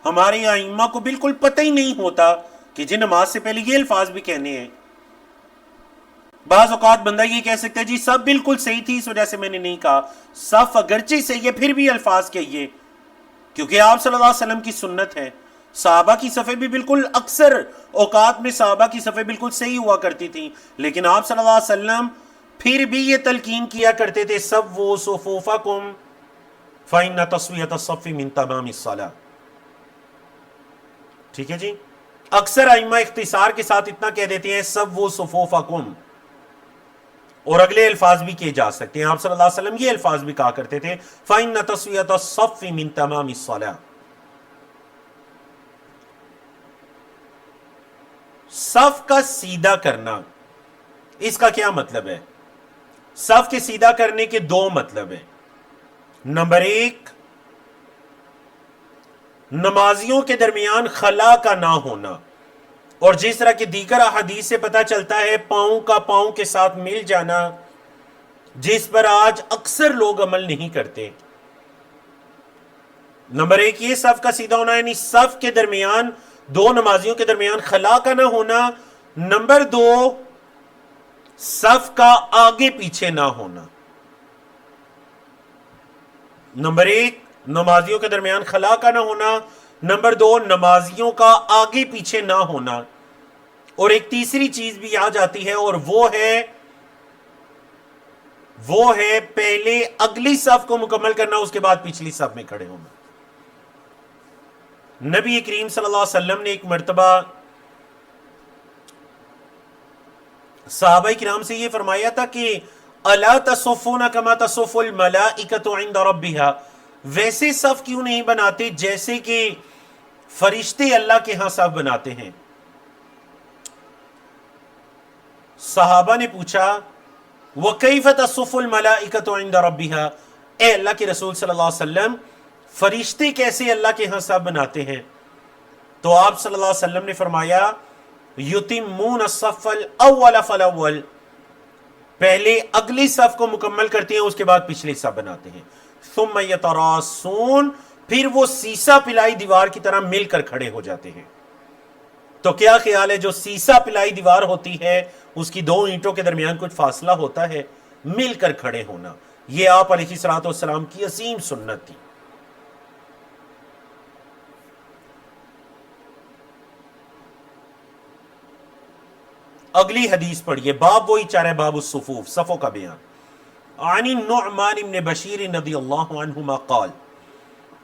ہمارے ائمہ کو بالکل پتہ ہی نہیں ہوتا کہ جی نماز سے پہلے یہ الفاظ بھی کہنے ہیں. بعض اوقات بندہ یہ کہہ سکتا ہے جی سب بالکل صحیح تھی, اس وجہ سے میں نے نہیں کہا. صف اگرچہ صحیح ہے پھر بھی الفاظ کہیے, کیونکہ آپ صلی اللہ علیہ وسلم کی سنت ہے. صحابہ کی صفیں بھی بالکل, اکثر اوقات میں صحابہ کی صفیں بالکل صحیح ہوا کرتی تھیں, لیکن آپ صلی اللہ علیہ وسلم پھر بھی یہ تلقین کیا کرتے تھے, سووا صفوفکم فإن تسویۃ الصف من تمام الصلاۃ. ٹھیک ہے جی. اکثر ائمہ اختصار کے ساتھ اتنا کہہ دیتے ہیں سووا صفوفکم, اور اگلے الفاظ بھی کیے جا سکتے ہیں. آپ صلی اللہ علیہ وسلم یہ الفاظ بھی کہا کرتے تھے, فإن تسویۃ الصف من تمام الصلاۃ. صف کا سیدھا کرنا, اس کا کیا مطلب ہے؟ صف کے سیدھا کرنے کے 2 مطلب ہیں. نمبر 1, نمازیوں کے درمیان خلا کا نہ ہونا, اور جس طرح کہ دیگر احادیث سے پتہ چلتا ہے پاؤں کا پاؤں کے ساتھ مل جانا, جس پر آج اکثر لوگ عمل نہیں کرتے. نمبر 1 یہ صف کا سیدھا ہونا, یعنی صف کے درمیان, 2 نمازیوں کے درمیان خلا کا نہ ہونا. نمبر 2 صف کا آگے پیچھے نہ ہونا. نمبر 1 نمازیوں کے درمیان خلا کا نہ ہونا. نمبر 2 نمازیوں کا آگے پیچھے نہ ہونا. اور ایک تیسری چیز بھی آ جاتی ہے, اور وہ ہے پہلے اگلی صف کو مکمل کرنا, اس کے بعد پچھلی صف میں کھڑے ہونا. نبی کریم صلی اللہ علیہ وسلم نے ایک مرتبہ صحابہ کرام سے یہ فرمایا تھا کہ الا تصفون کما تصف الملائکۃ عند ربها, ویسے صف کیوں نہیں بناتے جیسے کہ فرشتے اللہ کے ہاں صف بناتے ہیں. صحابہ نے پوچھا وَكَيْفَ تَصُفُّ الْمَلَائِكَةُ عِنْدَ رَبِّهَا, اے اللہ کے رسول صلی اللہ علیہ وسلم فرشتے کیسے اللہ کے ہاں صف بناتے ہیں؟ تو آپ صلی اللہ علیہ وسلم نے فرمایا یتمون الصف الاول فالاول, پہلے اگلی صف کو مکمل کرتے ہیں, اس کے بعد پچھلی صف بناتے ہیں. ثم یتراصون, پھر وہ سیسا پلائی دیوار کی طرح مل کر کھڑے ہو جاتے ہیں. تو کیا خیال ہے, جو سیسا پلائی دیوار ہوتی ہے اس کی 2 اینٹوں کے درمیان کچھ فاصلہ ہوتا ہے, مل کر کھڑے ہونا, یہ آپ علیہ الصلوۃ والسلام کی عظیم سنت تھی. اگلی حدیث پڑھیے، باب وہی چاہ رہے، باب الصفوف، صفوں کا بیان۔ عن النعمان بن بشیر رضی اللہ عنہما قال،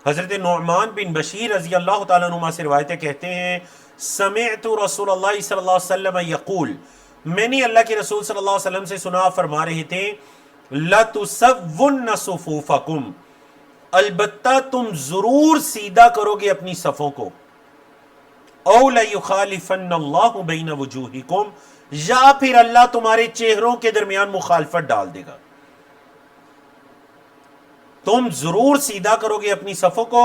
حضرت نعمان بن بشیر رضی اللہ تعالیٰ عنہما سے روایتیں کہتے ہیں، سمعت رسول اللہ صلی اللہ علیہ وسلم یقول، میں نے اللہ کے رسول صلی اللہ علیہ وسلم سے سنا، فرما رہے تھے، لَتُسَوُّنَّ صُفُوفَكُمْ، البتہ تم ضرور سیدھا کرو گے اپنی صفوں کو، او لَيُخَالِفَنَّ اللَّهُ بَيْنَ وُجُوهِكُمْ، یا پھر اللہ تمہارے چہروں کے درمیان مخالفت ڈال دے گا۔ تم ضرور سیدھا کرو گے اپنی صفوں کو،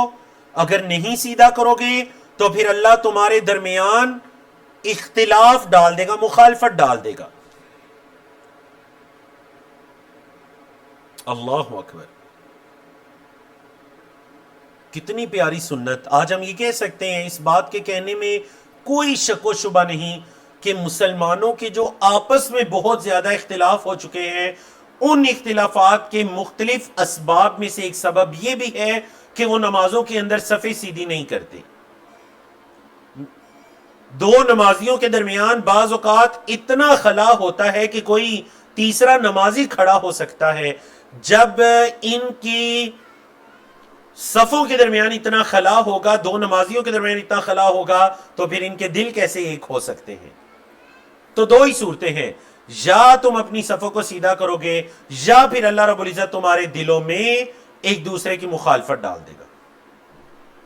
اگر نہیں سیدھا کرو گے تو پھر اللہ تمہارے درمیان اختلاف ڈال دے گا، مخالفت ڈال دے گا۔ اللہ اکبر، کتنی پیاری سنت۔ آج ہم یہ کہہ سکتے ہیں، اس بات کے کہنے میں کوئی شک و شبہ نہیں کہ مسلمانوں کے جو آپس میں بہت زیادہ اختلاف ہو چکے ہیں، ان اختلافات کے مختلف اسباب میں سے ایک سبب یہ بھی ہے کہ وہ نمازوں کے اندر صفیں سیدھی نہیں کرتے۔ دو نمازیوں کے درمیان بعض اوقات اتنا خلا ہوتا ہے کہ کوئی تیسرا نمازی کھڑا ہو سکتا ہے۔ جب ان کی صفوں کے درمیان اتنا خلا ہوگا، دو نمازیوں کے درمیان اتنا خلا ہوگا، تو پھر ان کے دل کیسے ایک ہو سکتے ہیں؟ تو دو ہی صورتیں ہیں، یا تم اپنی صفوں کو سیدھا کرو گے، یا پھر اللہ رب العزت تمہارے دلوں میں ایک دوسرے کی مخالفت ڈال دے گا۔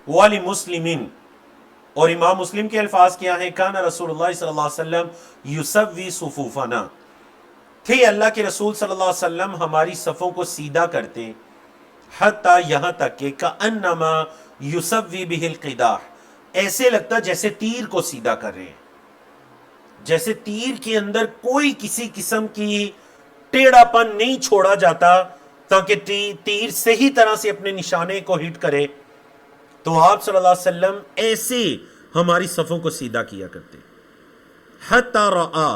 والی مسلمین، اور امام مسلم کے الفاظ کیا ہیں، کان رسول اللہ صلی اللہ علیہ وسلم یسوی صفوفنا، تھے اللہ کے رسول صلی اللہ علیہ وسلم ہماری صفوں کو سیدھا کرتے، حتیٰ یہاں تک کہ کأنما یسوی بہ القداح، ایسے لگتا جیسے تیر کو سیدھا کر رہے ہیں، جیسے تیر کے اندر کوئی کسی قسم کی ٹیڑھا پن نہیں چھوڑا جاتا تاکہ تیر صحیح طرح سے اپنے نشانے کو ہٹ کرے، تو آپ صلی اللہ علیہ وسلم ایسے ہماری صفوں کو سیدھا کیا کرتے۔ حتی رآ،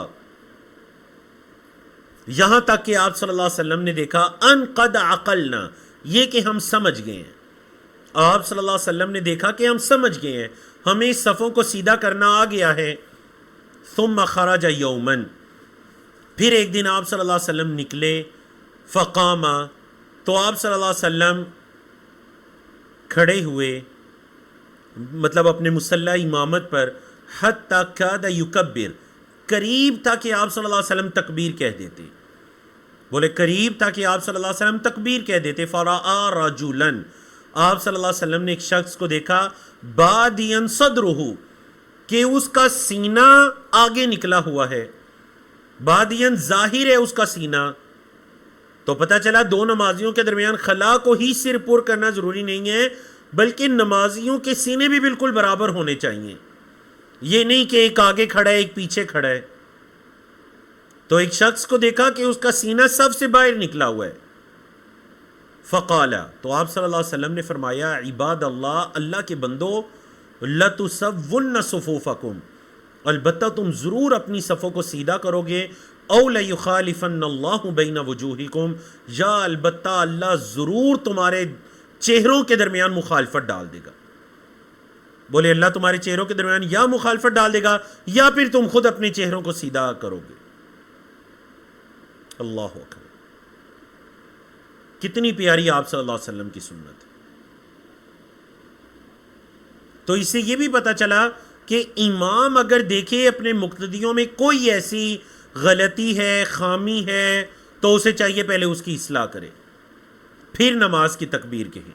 یہاں تک کہ آپ صلی اللہ علیہ وسلم نے دیکھا، ان قد عقلنا، یہ کہ ہم سمجھ گئے ہیں۔ آپ صلی اللہ علیہ وسلم نے دیکھا کہ ہم سمجھ گئے ہیں، ہمیں صفوں کو سیدھا کرنا آ گیا ہے۔ ثم خرج یوما، پھر ایک دن آپ صلی اللہ علیہ وسلم نکلے، فقام، تو آپ صلی اللہ علیہ وسلم کھڑے ہوئے، مطلب اپنے مصلی امامت پر، حتی کاد یکبر، قریب تھا کہ آپ صلی اللہ علیہ وسلم تکبیر کہہ دیتے، بولے قریب تھا کہ آپ صلی اللہ علیہ وسلم تکبیر کہہ دیتے۔ فرآ رجلا، آپ صلی اللہ علیہ وسلم نے ایک شخص کو دیکھا، بادیا صدرہ، کہ اس کا سینہ آگے نکلا ہوا ہے، بادیا ظاہر ہے اس کا سینہ، تو پتہ چلا دو نمازیوں کے درمیان خلا کو ہی سر پر کرنا ضروری نہیں ہے، بلکہ نمازیوں کے سینے بھی بالکل برابر ہونے چاہیے، یہ نہیں کہ ایک آگے کھڑا ہے ایک پیچھے کھڑا ہے۔ تو ایک شخص کو دیکھا کہ اس کا سینہ سب سے باہر نکلا ہوا ہے۔ فقال، تو آپ صلی اللہ علیہ وسلم نے فرمایا، عباد اللہ، اللہ کے بندو، لَتُسَوُّنَّ صُفُوفَكُمْ، البتہ تم ضرور اپنی صفوں کو سیدھا کرو گے، او لَيُخَالِفَنَّ اللَّهُ بَيْنَ وُجُوهِكُمْ، یا البتہ اللہ ضرور تمہارے چہروں کے درمیان مخالفت ڈال دے گا۔ بولے اللہ تمہارے چہروں کے درمیان یا مخالفت ڈال دے گا، یا پھر تم خود اپنے چہروں کو سیدھا کرو گے۔ اللہ اکبر، کتنی پیاری آپ صلی اللہ علیہ وسلم کی سنت۔ تو اس سے یہ بھی پتہ چلا کہ امام اگر دیکھے اپنے مقتدیوں میں کوئی ایسی غلطی ہے، خامی ہے، تو اسے چاہیے پہلے اس کی اصلاح کرے، پھر نماز کی تکبیر کہے۔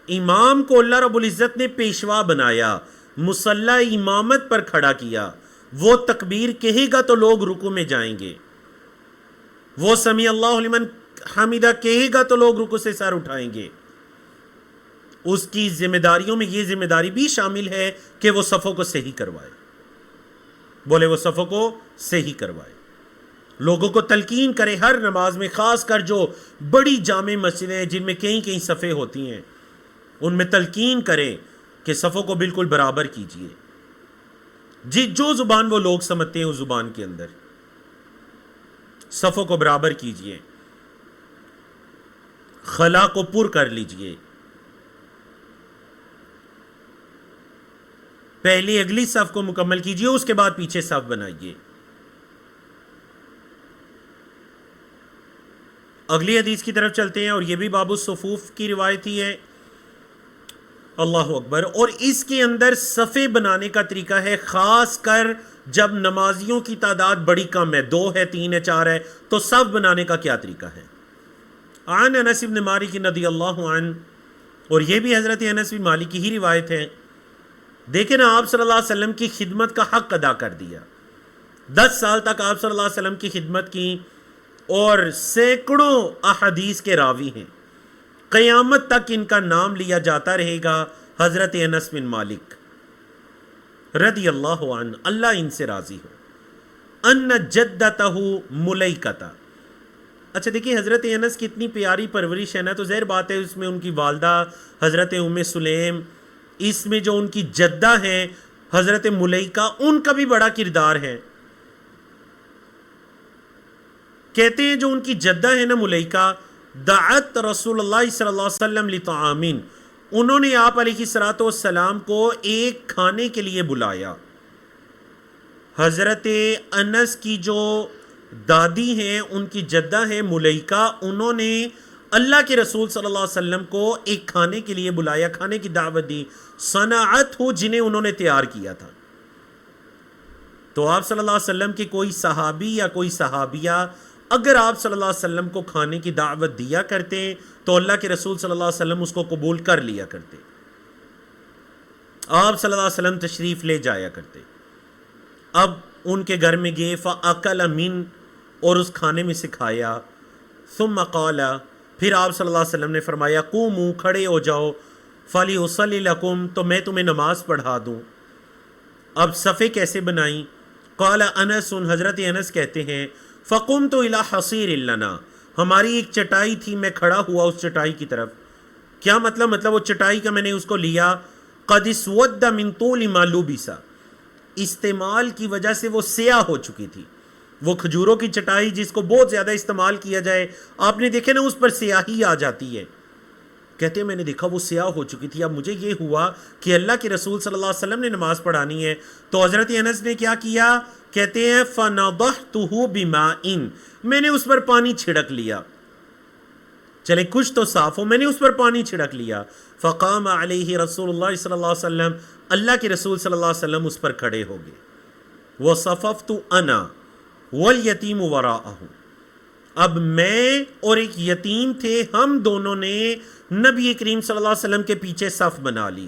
امام کو اللہ رب العزت نے پیشوا بنایا، مصلی امامت پر کھڑا کیا، وہ تکبیر کہے گا تو لوگ رکوع میں جائیں گے، وہ سمیع اللہ لمن حمیدہ کہے گا تو لوگ رکوع سے سر اٹھائیں گے۔ اس کی ذمہ داریوں میں یہ ذمہ داری بھی شامل ہے کہ وہ صفوں کو صحیح کروائے، بولے وہ صفوں کو صحیح کروائے، لوگوں کو تلقین کرے ہر نماز میں، خاص کر جو بڑی جامع مسجدیں ہیں جن میں کئی صفیں ہوتی ہیں، ان میں تلقین کرے کہ صفوں کو بالکل برابر کیجئے، جو زبان وہ لوگ سمجھتے ہیں اس زبان کے اندر صفوں کو برابر کیجئے، خلا کو پر کر لیجئے، پہلے اگلی صف کو مکمل کیجئے، اس کے بعد پیچھے صف بنائیے۔ اگلی حدیث کی طرف چلتے ہیں، اور یہ بھی باب الصفوف کی روایت ہی ہے. اللہ اکبر. اور اس کے اندر صفے بنانے کا طریقہ ہے، خاص کر جب نمازیوں کی تعداد بڑی کم ہے، 2 ہے، 3 ہے، 4 ہے، تو صف بنانے کا کیا طریقہ ہے. عن انس بن مالک رضی اللہ عنہ، اور یہ بھی حضرت انس بن مالک کی ہی روایت ہے. دیکھیں نا، آپ صلی اللہ علیہ وسلم کی خدمت کا حق ادا کر دیا. 10 سال تک آپ صلی اللہ علیہ وسلم کی خدمت کی، اور سینکڑوں احادیث کے راوی ہیں. قیامت تک ان کا نام لیا جاتا رہے گا. حضرت انس بن مالک رضی اللہ عنہ، اللہ ان سے راضی ہو. ان جدتہ ملیکۃ. اچھا دیکھیں، حضرت انس کی اتنی پیاری پرورش ہے نا، تو ظاہر بات ہے اس میں ان کی والدہ حضرت ام سلیم، اس میں جو ان کی جدہ ہیں حضرت ملیکہ، ان کا بھی بڑا کردار ہے. کہتے ہیں جو ان کی جدہ ہے نا ملیکہ، دعت رسول اللہ صلی اللہ علیہ وسلم لطعامین، انہوں نے آپ علیہ الصلوۃ والسلام کو ایک کھانے کے لیے بلایا. حضرت انس کی جو دادی ہیں، ان کی جدہ ہیں ملیکہ، انہوں نے اللہ کے رسول صلی اللہ علیہ وسلم کو ایک کھانے کے لیے بلایا، کھانے کی دعوت دی. صنعت ہو، جنہیں انہوں نے تیار کیا تھا. تو آپ صلی اللہ علیہ وسلم کے کوئی صحابی یا کوئی صحابیہ اگر آپ صلی اللہ علیہ وسلم کو کھانے کی دعوت دیا کرتے تو اللہ کے رسول صلی اللہ علیہ وسلم اس کو قبول کر لیا کرتے. آپ صلی اللہ علیہ وسلم تشریف لے جایا کرتے. اب ان کے گھر میں گئے، فَأَكَلَ مِن، اور اس کھانے میں سے کھایا. ثُمَّ قَالَ، پھر آپ صلی اللہ علیہ وسلم نے فرمایا، قُومُوا، کھڑے ہو جاؤ، فَلِيُصَلِّ لَكُمْ، تو میں تمہیں نماز پڑھا دوں. اب صفے کیسے بنائیں؟ قال انس، حضرت انس کہتے ہیں، فقمت الى حصیر لنا، ہماری ایک چٹائی تھی، میں کھڑا ہوا اس چٹائی کی طرف. کیا مطلب وہ چٹائی کا میں نے اس کو لیا، قد اسود من طول ما لبس، استعمال کی وجہ سے وہ سیاہ ہو چکی تھی. وہ کھجوروں کی چٹائی جس کو بہت زیادہ استعمال کیا جائے، آپ نے دیکھے نا اس پر سیاہی آ جاتی ہے. کہتے ہیں میں نے دیکھا وہ سیاہ ہو چکی تھی. اب مجھے یہ ہوا کہ اللہ کے رسول صلی اللہ علیہ وسلم نے نماز پڑھانی ہے. تو حضرت انس نے کیا کیا؟ کہتے ہیں فَنَضَحْتُهُ بِمَاءٍ، میں نے اس پر پانی چھڑک لیا. چلے کچھ تو صاف ہو، میں نے اس پر پانی چھڑک لیا. فقام علیہ رسول اللہ صلی اللہ علیہ وسلم، اللہ کے رسول صلی اللہ علیہ وسلم اس پر کھڑے ہو گئے. وَصَفَفْتُ أَنَا وَالْيَتِيمُ وَرَاءَهُ، اب میں اور ایک یتیم تھے، ہم دونوں نے نبی کریم صلی اللہ علیہ وسلم کے پیچھے صف بنا لی.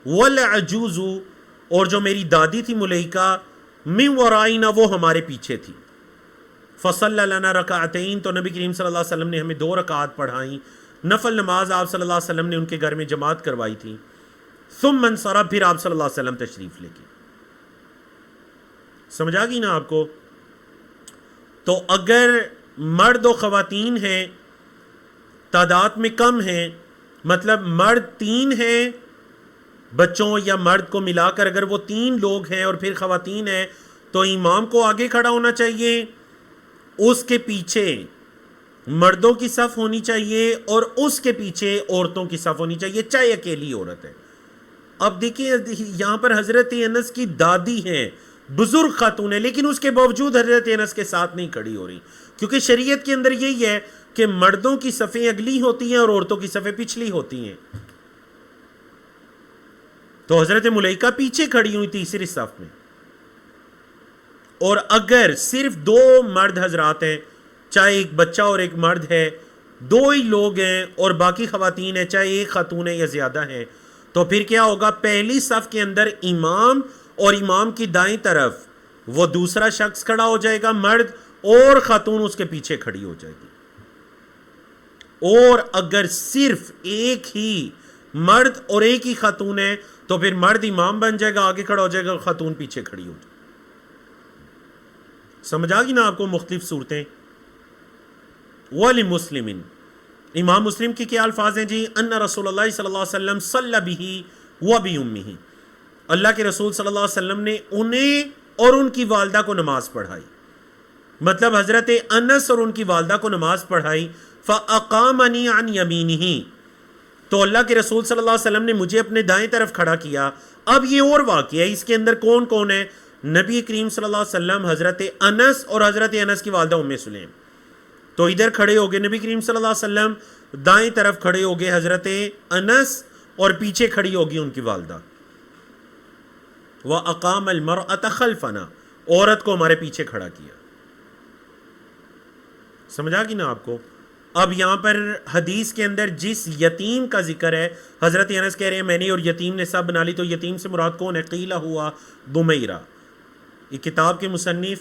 والعجوز، اور جو میری دادی تھی ملیکہ، من ورائنا، وہ ہمارے پیچھے تھی. فصلی لنا رکعتین، تو نبی کریم صلی اللہ علیہ وسلم نے ہمیں 2 رکعت پڑھائیں. نفل نماز آپ صلی اللہ علیہ وسلم نے ان کے گھر میں جماعت کروائی تھی. ثم انصرف، پھر آپ صلی اللہ علیہ وسلم تشریف لے گئے. سمجھا گی نا آپ کو؟ تو اگر مرد و خواتین ہیں، تعداد میں کم ہیں، مطلب مرد 3 ہیں، بچوں یا مرد کو ملا کر اگر وہ 3 لوگ ہیں اور پھر خواتین ہیں، تو امام کو آگے کھڑا ہونا چاہیے، اس کے پیچھے مردوں کی صف ہونی چاہیے اور اس کے پیچھے عورتوں کی صف ہونی چاہیے، چاہے اکیلی عورت ہے. اب دیکھیں یہاں پر حضرت انس کی دادی ہیں، بزرگ خاتون ہے، لیکن اس کے باوجود حضرت انس کے ساتھ نہیں کھڑی ہو رہی، کیونکہ شریعت کے اندر یہی ہے کہ مردوں کی صفیں اگلی ہوتی ہیں اور عورتوں کی صفیں پچھلی ہوتی ہیں. تو حضرت ملیکہ پیچھے کھڑی ہوئی تیسری صف میں. اور اگر صرف 2 مرد حضرات ہیں، چاہے ایک بچہ اور ایک مرد ہے، 2 ہی لوگ ہیں اور باقی خواتین ہیں، چاہے ایک خاتون ہے یا زیادہ ہیں، تو پھر کیا ہوگا؟ پہلی صف کے اندر امام اور امام کی دائیں طرف وہ دوسرا شخص کھڑا ہو جائے گا مرد، اور خاتون اس کے پیچھے کھڑی ہو جائے گی. اور اگر صرف ایک ہی مرد اور ایک ہی خاتون ہے تو پھر مرد امام بن جائے گا، آگے کھڑا ہو جائے گا، خاتون پیچھے کھڑی ہو جائے گی. سمجھا گی نا آپ کو مختلف صورتیں؟ وَلِمُسْلِمٍ، امام مسلم کی کیا الفاظ ہیں جی؟ ان رسول اللہ صلی اللہ علیہ وسلم صلی بہ وبأمہ، اللہ کے رسول صلی اللہ علیہ وسلم نے انہیں اور ان کی والدہ کو نماز پڑھائی. مطلب حضرت انس اور ان کی والدہ کو نماز پڑھائی. فَأَقَامَنِي عَنْ يَمِينِهِ، تو اللہ کے رسول صلی اللہ علیہ وسلم نے مجھے اپنے دائیں طرف کھڑا کیا. اب یہ اور واقعہ ہے، اس کے اندر کون کون ہے؟ نبی کریم صلی اللہ علیہ وسلم، حضرت انس اور حضرت انس کی والدہ ام سلیم. تو ادھر کھڑے ہو گئے نبی کریم صلی اللہ علیہ وسلم، دائیں طرف کھڑے ہو گئے حضرت انس، اور پیچھے کھڑی ہوگی ان کی والدہ. وَأَقَامَ الْمَرْأَةَ خَلْفَنَا، عورت کو ہمارے پیچھے کھڑا کیا. سمجھا کہ نا آپ کو؟ اب یہاں پر حدیث کے اندر جس یتیم کا ذکر ہے، حضرت انس کہہ رہے ہیں میں نے اور یتیم نے سب بنا لی، تو یتیم سے مراد کون ہے؟ قیلہ ہوا دمیرہ. یہ کتاب کے مصنف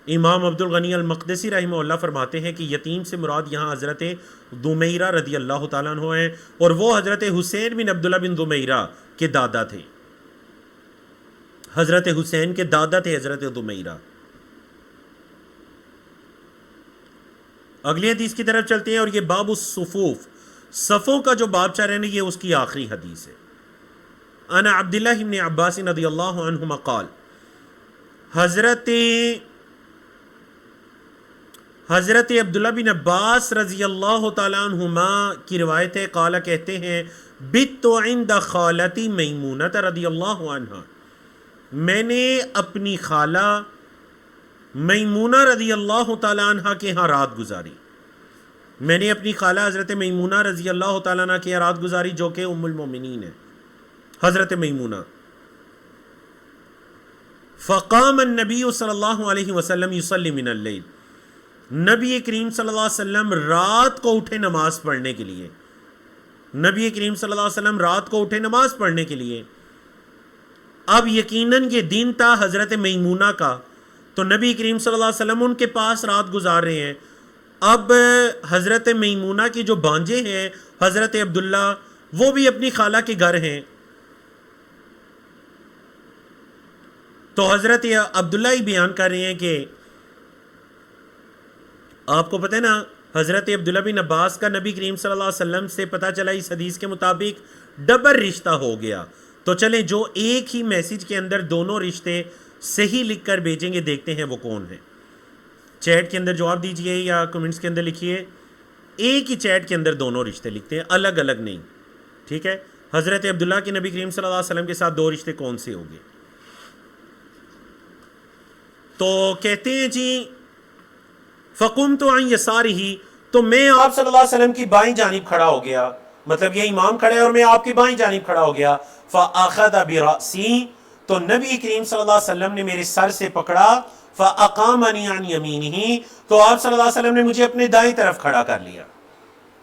امام عبد الغنی المقدسی رحمہ اللہ فرماتے ہیں کہ یتیم سے مراد یہاں حضرت دمیرہ رضی اللہ تعالیٰ عنہ ہیں، اور وہ حضرت حسین بن عبداللہ بن دمیرہ کے دادا تھے. حضرت حسین کے دادا تھے حضرت دمیرہ. اگلی حدیث کی طرف چلتے ہیں، اور یہ باب الصفوف، صفوں کا جو باب چل رہا ہے یہ اس کی آخری حدیث ہے. انا عبداللہ بن عباس رضی اللہ عنہما قال، حضرت عبداللہ بن عباس رضی اللہ تعالیٰ عنہما کی روایت ہے، قال کہتے ہیں بت عند خالتی میمونہ رضی اللہ عنہا، میں نے اپنی خالہ میمونہ رضی اللہ تعالیٰ عنہ کے ہاں رات گزاری. میں نے اپنی خالہ حضرت میمونہ رضی اللہ تعالیٰ عنہ کے ہاں رات گزاری، جو کہ ام المومنین ہے حضرت میمونہ. فقام النبی صلی اللہ علیہ وسلم یصلی من اللیل، نبی کریم صلی اللہ علیہ وسلم رات کو اٹھے نماز پڑھنے کے لیے. نبی کریم صلی اللہ علیہ وسلم رات کو اٹھے نماز پڑھنے کے لیے. اب یقیناً یہ دن تھا حضرت میمونہ کا، تو نبی کریم صلی اللہ علیہ وسلم ان کے پاس رات گزار رہے ہیں. اب حضرت میمونہ کی جو بانجے ہیں حضرت عبداللہ، وہ بھی اپنی خالہ کے گھر ہیں. تو حضرت عبداللہ ہی بیان کر رہے ہیں کہ آپ کو پتہ ہے نا، حضرت عبداللہ بن عباس کا نبی کریم صلی اللہ علیہ وسلم سے پتہ چلا اس حدیث کے مطابق ڈبل رشتہ ہو گیا. تو چلیں جو ایک ہی میسیج کے اندر دونوں رشتے صحیح لکھ کر بھیجیں گے، دیکھتے ہیں وہ کون ہیں. چیٹ کے اندر جواب دیجئے یا کمنٹس کے اندر لکھیے. ایک ہی چیٹ کے اندر دونوں رشتے لکھتے ہیں، الگ الگ نہیں. ٹھیک ہے، حضرت عبداللہ کے نبی کریم صلی اللہ علیہ وسلم کے ساتھ دو رشتے کون سے ہوں گے؟ تو کہتے ہیں جی فقمت عن یسارہ، تو میں آپ صلی اللہ علیہ وسلم کی بائیں جانب کھڑا ہو گیا. مطلب یہ امام کھڑے اور میں آپ کی بائیں جانب کھڑا ہو گیا. فاخذ برأسی، تو نبی کریم صلی اللہ علیہ وسلم نے میرے سر سے پکڑا. فاقامنی عن یمینہ، تو آپ صلی اللہ علیہ وسلم نے مجھے اپنے دائیں طرف کھڑا کر لیا.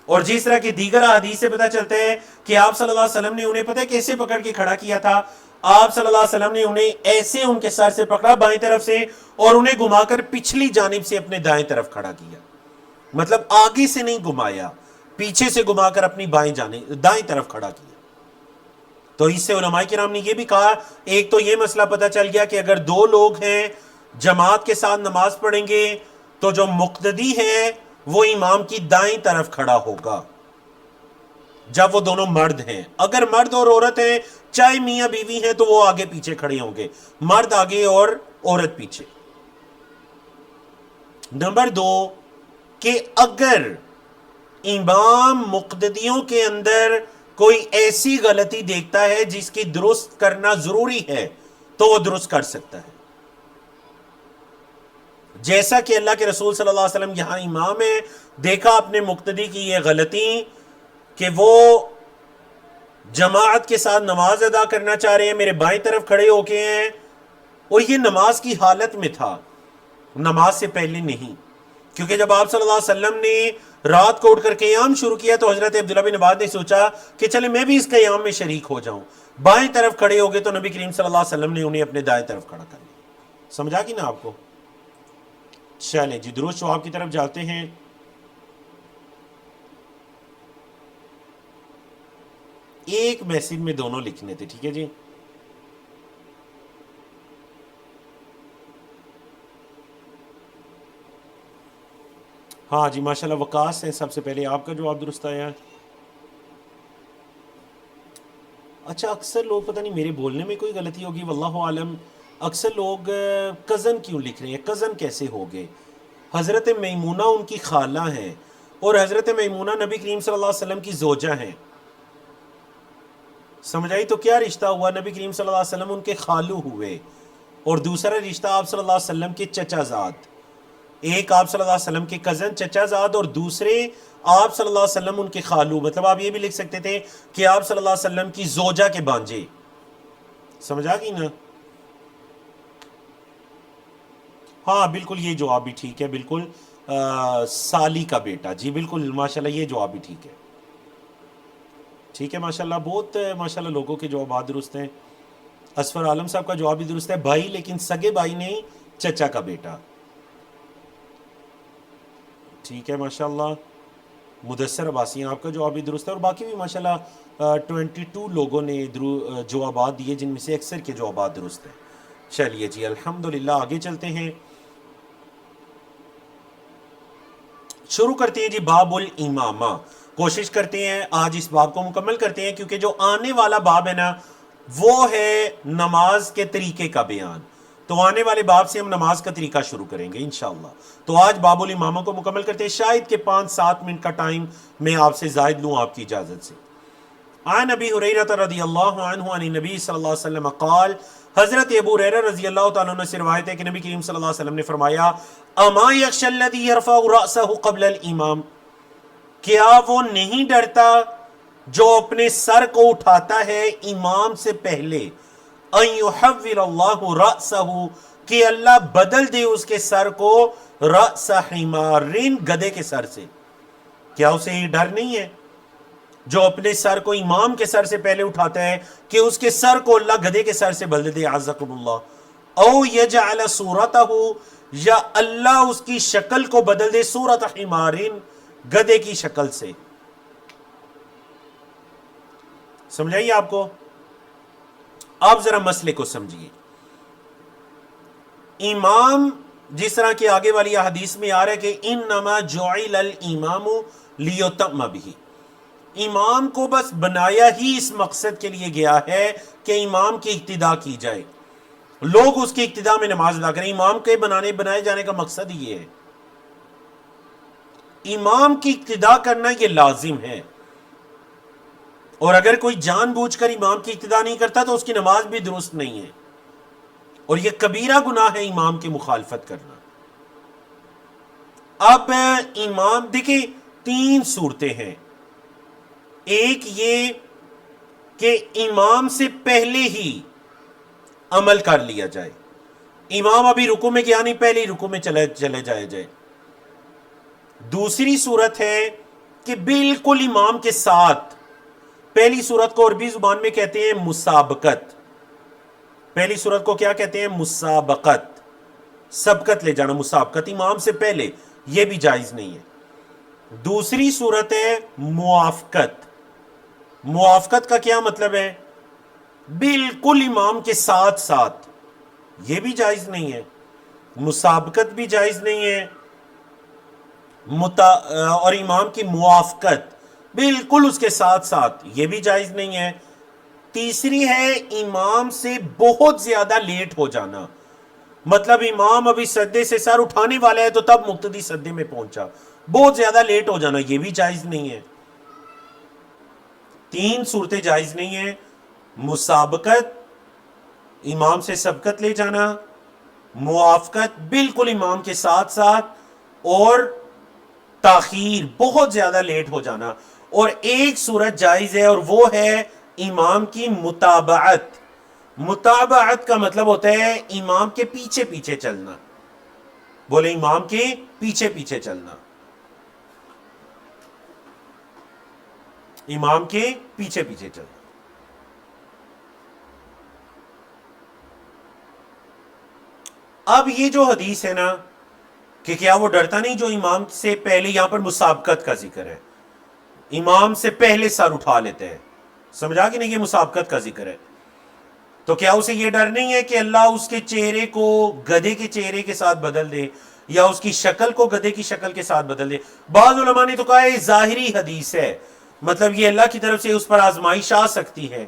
اور جس طرح کی دیگر حدیث سے پتہ چلتا ہے کہ آپ صلی اللہ علیہ وسلم نے انہیں پتہ ہے کیسے پکڑ کے کھڑا کیا تھا. آپ صلی اللہ علیہ وسلم نے انہیں ایسے ان کے سر سے پکڑا بائیں طرف سے، اور انہیں گھما کر پچھلی جانب سے اپنے دائیں طرف کھڑا کیا. مطلب آگے سے نہیں گھمایا، پیچھے سے گھما کر اپنی دائیں طرف کھڑا کیا. تو اس سے علماء کرام نے یہ بھی کہا، ایک تو یہ مسئلہ پتہ چل گیا کہ اگر دو لوگ ہیں جماعت کے ساتھ نماز پڑھیں گے تو جو مقتدی ہے وہ امام کی دائیں طرف کھڑا ہوگا جب وہ دونوں مرد ہیں. اگر مرد اور عورت ہیں، چاہے میاں بیوی ہیں، تو وہ آگے پیچھے کھڑے ہوں گے، مرد آگے اور عورت پیچھے. نمبر 2 کہ اگر امام مقتدیوں کے اندر کوئی ایسی غلطی دیکھتا ہے جس کی درست کرنا ضروری ہے تو وہ درست کر سکتا ہے. جیسا کہ اللہ کے رسول صلی اللہ علیہ وسلم یہاں امام ہے، دیکھا اپنے مقتدی کی یہ غلطی کہ وہ جماعت کے ساتھ نماز ادا کرنا چاہ رہے ہیں، میرے بائیں طرف کھڑے ہو کے ہیں، اور یہ نماز کی حالت میں تھا، نماز سے پہلے نہیں. کیونکہ جب آپ صلی اللہ علیہ وسلم نے رات کو اٹھ کر قیام شروع کیا تو حضرت عبداللہ بن عباس نے سوچا کہ چلے میں بھی اس قیام میں شریک ہو جاؤں. بائیں طرف کھڑے ہو گئے تو نبی کریم صلی اللہ علیہ وسلم نے انہیں اپنے دائیں طرف کھڑا کر لیا. سمجھا کہ نا آپ کو؟ چلیں جی درست جواب کی طرف جاتے ہیں. ایک میسج میں دونوں لکھنے تھے، ٹھیک ہے جی. ہاں جی ماشاءاللہ وقاص ہیں سب سے پہلے، آپ کا جواب درست آیا. اچھا اکثر لوگ پتہ نہیں میرے بولنے میں کوئی غلطی ہوگی واللہ عالم، اکثر لوگ کزن کیوں لکھ رہے ہیں؟ کزن کیسے ہو گئے؟ حضرت میمونہ ان کی خالہ ہیں، اور حضرت میمونہ نبی کریم صلی اللہ علیہ وسلم کی زوجہ ہیں. سمجھ آئی؟ تو کیا رشتہ ہوا؟ نبی کریم صلی اللہ علیہ وسلم ان کے خالو ہوئے، اور دوسرا رشتہ آپ صلی اللہ علیہ وسلم کے چچا زاد. ایک آپ صلی اللہ علیہ وسلم کے کزن چچا زاد اور دوسرے آپ صلی اللہ علیہ وسلم ان کے خالو. مطلب آپ یہ بھی لکھ سکتے تھے کہ آپ صلی اللہ علیہ وسلم کی زوجہ کے بانجے. سمجھا گئی نا؟ ہاں بالکل یہ جواب بھی ٹھیک ہے. بالکل سالی کا بیٹا. جی بالکل ماشاءاللہ یہ جواب بھی ٹھیک ہے. ٹھیک ہے ماشاءاللہ. بہت ماشاءاللہ لوگوں کے جوابات درست ہیں. اسفر عالم صاحب کا جواب بھی درست ہے. بھائی لیکن سگے بھائی نہیں، چچا کا بیٹا. ٹھیک ہے ماشاءاللہ. مدثر عباسی آپ کا جواب بھی درست ہے. اور باقی بھی ماشاءاللہ 22 لوگوں نے جوابات دیے جن میں سے اکثر کے جوابات درست ہیں. چلیے جی الحمدللہ آگے چلتے ہیں. شروع کرتے ہیں جی باب الامامہ. کوشش کرتے ہیں آج اس باب کو مکمل کرتے ہیں کیونکہ جو آنے والا باب ہے نا وہ ہے نماز کے طریقے کا بیان. تو آنے والے باب سے ہم نماز کا طریقہ شروع کریں گے انشاءاللہ. تو آج باب الامامہ کو مکمل کرتے ہیں. شاید کہ 5-7 منٹ کا ٹائم میں آپ سے زائد لوں آپ کی اجازت سے. عن ابی ہریرہ رضی اللہ عنہ عن نبی صلی اللہ علیہ وسلم قال. حضرت ابو ہریرہ رضی اللہ تعالیٰ عنہ سے روایت ہے کہ نبی کریم صلی اللہ علیہ وسلم نے فرمایا اما یخشی الذی یرفع رأسہ قبل الامام. کیا وہ نہیں ڈرتا جو اپنے سر کو اٹھاتا ہے امام سے پہلے، ان یحول اللہ رأسہ کہ اللہ بدل دے اس کے سر کو رأس حمار گدھے کے سر سے. کیا اسے یہ ڈر نہیں ہے جو اپنے سر کو امام کے سر سے پہلے اٹھاتا ہے کہ اس کے سر کو اللہ گدھے کے سر سے بدل دے عزکم اللہ. او یجعل صورتہ یا اللہ اس کی شکل کو بدل دے صورت حمار گدھے کی شکل سے. سمجھائیے آپ کو. آپ ذرا مسئلے کو سمجھیے. امام جس طرح کہ آگے والی حدیث میں آ رہا ہے کہ انما جعل الامام لیتم بہ. امام کو بس بنایا ہی اس مقصد کے لیے گیا ہے کہ امام کی اقتداء کی جائے، لوگ اس کی اقتداء میں نماز ادا کریں. امام کے بنائے جانے کا مقصد ہی یہ ہے. امام کی اقتداء کرنا یہ لازم ہے، اور اگر کوئی جان بوجھ کر امام کی اقتداء نہیں کرتا تو اس کی نماز بھی درست نہیں ہے، اور یہ کبیرہ گناہ ہے امام کی مخالفت کرنا. اب امام دیکھیں 3 صورتیں ہیں. ایک یہ کہ امام سے پہلے ہی عمل کر لیا جائے. امام ابھی رکوع میں گیا نہیں، پہلے ہی رکوع میں چلے جائے. دوسری صورت ہے کہ بالکل امام کے ساتھ. پہلی صورت کو عربی زبان میں کہتے ہیں مسابقت. پہلی صورت کو کیا کہتے ہیں؟ مسابقت. سبقت لے جانا، مسابقت امام سے پہلے، یہ بھی جائز نہیں ہے. دوسری صورت ہے موافقت. موافقت کا کیا مطلب ہے؟ بالکل امام کے ساتھ ساتھ، یہ بھی جائز نہیں ہے. مسابقت بھی جائز نہیں ہے، اور امام کی موافقت بالکل اس کے ساتھ ساتھ، یہ بھی جائز نہیں ہے. تیسری ہے امام سے بہت زیادہ لیٹ ہو جانا. مطلب امام ابھی سجدے سے سر اٹھانے والا ہے تو تب مقتدی سجدے میں پہنچا، بہت زیادہ لیٹ ہو جانا، یہ بھی جائز نہیں ہے. 3 صورتیں جائز نہیں ہیں: مسابقت، امام سے سبقت لے جانا، موافقت بالکل امام کے ساتھ ساتھ، اور تاخیر بہت زیادہ لیٹ ہو جانا. اور ایک صورت جائز ہے اور وہ ہے امام کی متابعت. متابعت کا مطلب ہوتا ہے امام کے پیچھے پیچھے چلنا. بولے امام کے پیچھے پیچھے چلنا. امام کے پیچھے پیچھے چلنا. اب یہ جو حدیث ہے نا کہ کیا وہ ڈرتا نہیں جو امام سے پہلے، یہاں پر مسابقت کا ذکر ہے، امام سے پہلے سر اٹھا لیتے ہیں. سمجھا کہ نہیں؟ یہ مسابقت کا ذکر ہے. تو کیا اسے یہ ڈر نہیں ہے کہ اللہ اس کے چہرے کو گدھے کے چہرے کے ساتھ بدل دے، یا اس کی شکل کو گدھے کی شکل کے ساتھ بدل دے؟ بعض علماء نے تو کہا یہ ظاہری حدیث ہے، مطلب یہ اللہ کی طرف سے اس پر آزمائش آ سکتی ہے.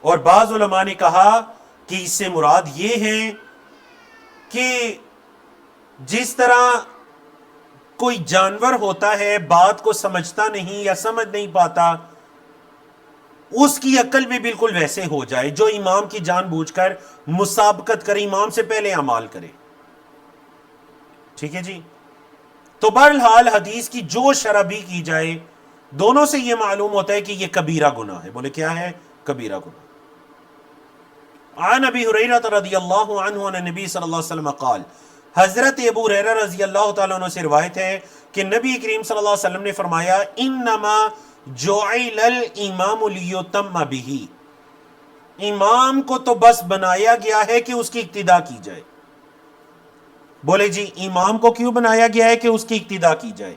اور بعض علماء نے کہا کہ اس سے مراد یہ ہے کہ جس طرح کوئی جانور ہوتا ہے بات کو سمجھتا نہیں یا سمجھ نہیں پاتا، اس کی عقل بھی بالکل ویسے ہو جائے جو امام کی جان بوجھ کر مسابقت کرے، امام سے پہلے اعمال کرے. ٹھیک ہے جی. تو بہرحال حدیث کی جو شرح بھی کی جائے دونوں سے یہ معلوم ہوتا ہے کہ یہ کبیرہ گناہ ہے. بولے کیا ہے؟ کبیرہ گناہ. عن ابی ہریرہ رضی اللہ عنہ عن نبی صلی اللہ علیہ وسلم قال، حضرت ابو ہریرہ رضی اللہ تعالیٰ عنہ سے روایت ہے کہ نبی کریم صلی اللہ علیہ وسلم نے فرمایا انما جعل الامام لیتم بہ، امام کو تو بس بنایا گیا ہے کہ اس کی اقتداء کی جائے. بولے جی امام کو کیوں بنایا گیا ہے کہ اس کی اقتداء کی جائے؟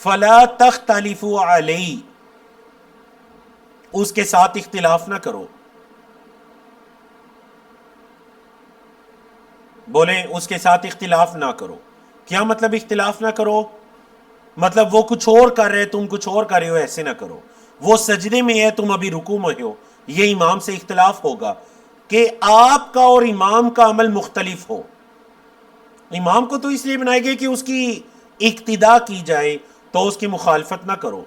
فلا تختلفوا علیہ، اس کے ساتھ اختلاف نہ کرو. بولیں اس کے ساتھ اختلاف نہ کرو. کیا مطلب اختلاف نہ کرو؟ مطلب وہ کچھ اور کر رہے تم کچھ اور کر رہے ہو، ایسے نہ کرو. وہ سجدے میں ہے تم ابھی رکوع میں ہو، یہ امام سے اختلاف ہوگا کہ آپ کا اور امام کا عمل مختلف ہو. امام کو تو اس لیے بنائے گئے کہ اس کی اقتداء کی جائے، تو اس کی مخالفت نہ کرو.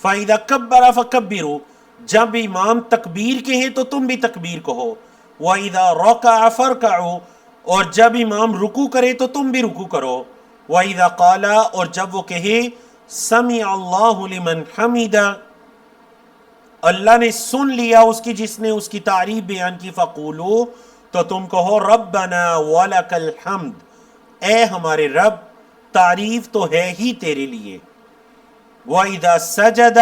فَإِذَا كَبَّرَ فَكَبِّرُوا، جب امام تکبیر کہیں تو تم بھی تکبیر کہو. وَإِذَا رَكَعَ فَارْكَعُوا، اور جب امام رکوع کرے تو تم بھی رکوع کرو. وَإِذَا قَالَ، اور جب وہ کہے سَمِعَ اللَّهُ لِمَنْ حَمِدَ، اللہ نے سن لیا اس کی جس نے اس کی تعریف بیان کی، فَقُولُوا، تو تم کہو رَبَّنَا وَلَكَ الْحَمْدُ، اے ہمارے رب تعریف تو ہے ہی تیرے لیے. وَإِذَا سَجَدَ،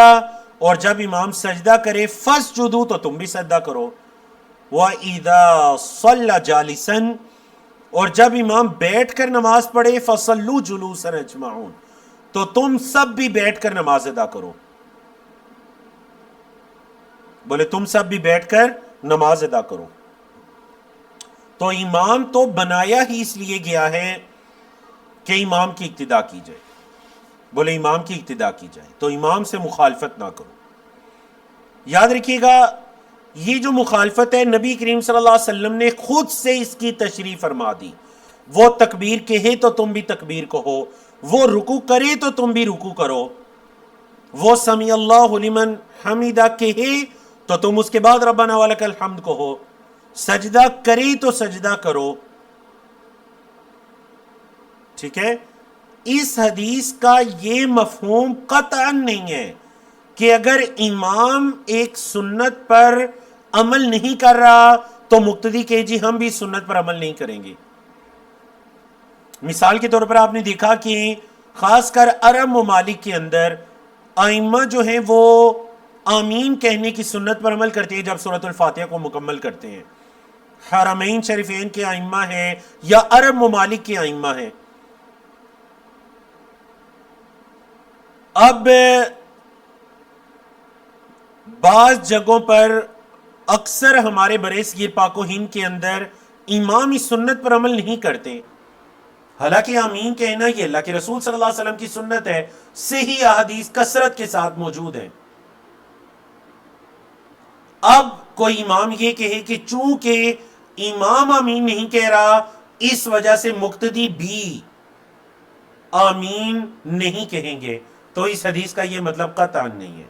اور جب امام سجدہ کرے فَاسْجُدُوا، تو تم بھی سجدہ کرو. وَإِذَا صَلَّى جَالِسًا، اور جب امام بیٹھ کر نماز پڑھے فَصَلُّوا جُلُوسًا أَجْمَعُونَ، تو تم سب بھی بیٹھ کر نماز ادا کرو. بولے تم سب بھی بیٹھ کر نماز ادا کرو. تو امام تو بنایا ہی اس لیے گیا ہے کہ امام کی اقتداء کی جائے. بولے امام کی اقتداء کی جائے، تو امام سے مخالفت نہ کرو. یاد رکھیے گا یہ جو مخالفت ہے نبی کریم صلی اللہ علیہ وسلم نے خود سے اس کی تشریح فرما دی. وہ تکبیر کہے تو تم بھی تکبیر کہو، وہ رکوع کرے تو تم بھی رکوع کرو، وہ سمیع اللہ لمن حمیدہ کہے تو تم اس کے بعد ربنا ولک الحمد کہو، سجدہ کرے تو سجدہ کرو. ٹھیک ہے. اس حدیث کا یہ مفہوم قطعاً نہیں ہے کہ اگر امام ایک سنت پر عمل نہیں کر رہا تو مقتدی کہ جی ہم بھی سنت پر عمل نہیں کریں گے. مثال کے طور پر آپ نے دیکھا کہ خاص کر عرب ممالک کے اندر ائمہ جو ہیں وہ آمین کہنے کی سنت پر عمل کرتے ہیں جب سورۃ الفاتحہ کو مکمل کرتے ہیں. حرمین شریفین کے ائمہ ہیں یا عرب ممالک کے ائمہ ہیں. اب بعض جگہوں پر اکثر ہمارے برصغیر پاک و ہند کے اندر امام اس سنت پر عمل نہیں کرتے، حالانکہ آمین کہنا یہ اللہ کے رسول صلی اللہ علیہ وسلم کی سنت ہے. صحیح احادیث کثرت کے ساتھ موجود ہیں. اب کوئی امام یہ کہے کہ چونکہ امام آمین نہیں کہہ رہا اس وجہ سے مقتدی بھی آمین نہیں کہیں گے، تو اس حدیث کا یہ مطلب قطعاً نہیں ہے.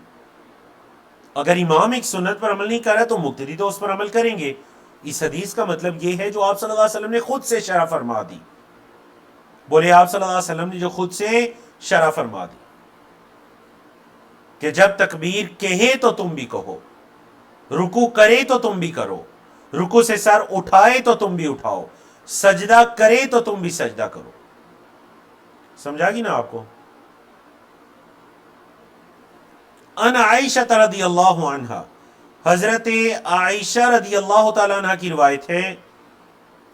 اگر امام ایک سنت پر عمل نہیں کر رہا تو مقتدی تو اس پر عمل کریں گے. اس حدیث کا مطلب یہ ہے جو آپ صلی اللہ علیہ وسلم نے خود سے شرح فرما دی. بولے آپ صلی اللہ علیہ وسلم نے جو خود سے شرح فرما دی کہ جب تکبیر کہے تو تم بھی کہو، رکوع کرے تو تم بھی کرو، رکوع سے سر اٹھائے تو تم بھی اٹھاؤ، سجدہ کرے تو تم بھی سجدہ کرو. سمجھا گی نا آپ کو؟ ان عائشہ رضی اللہ عنہ، حضرت عائشہ رضی اللہ تعالیٰ عنہ کی روایت ہے،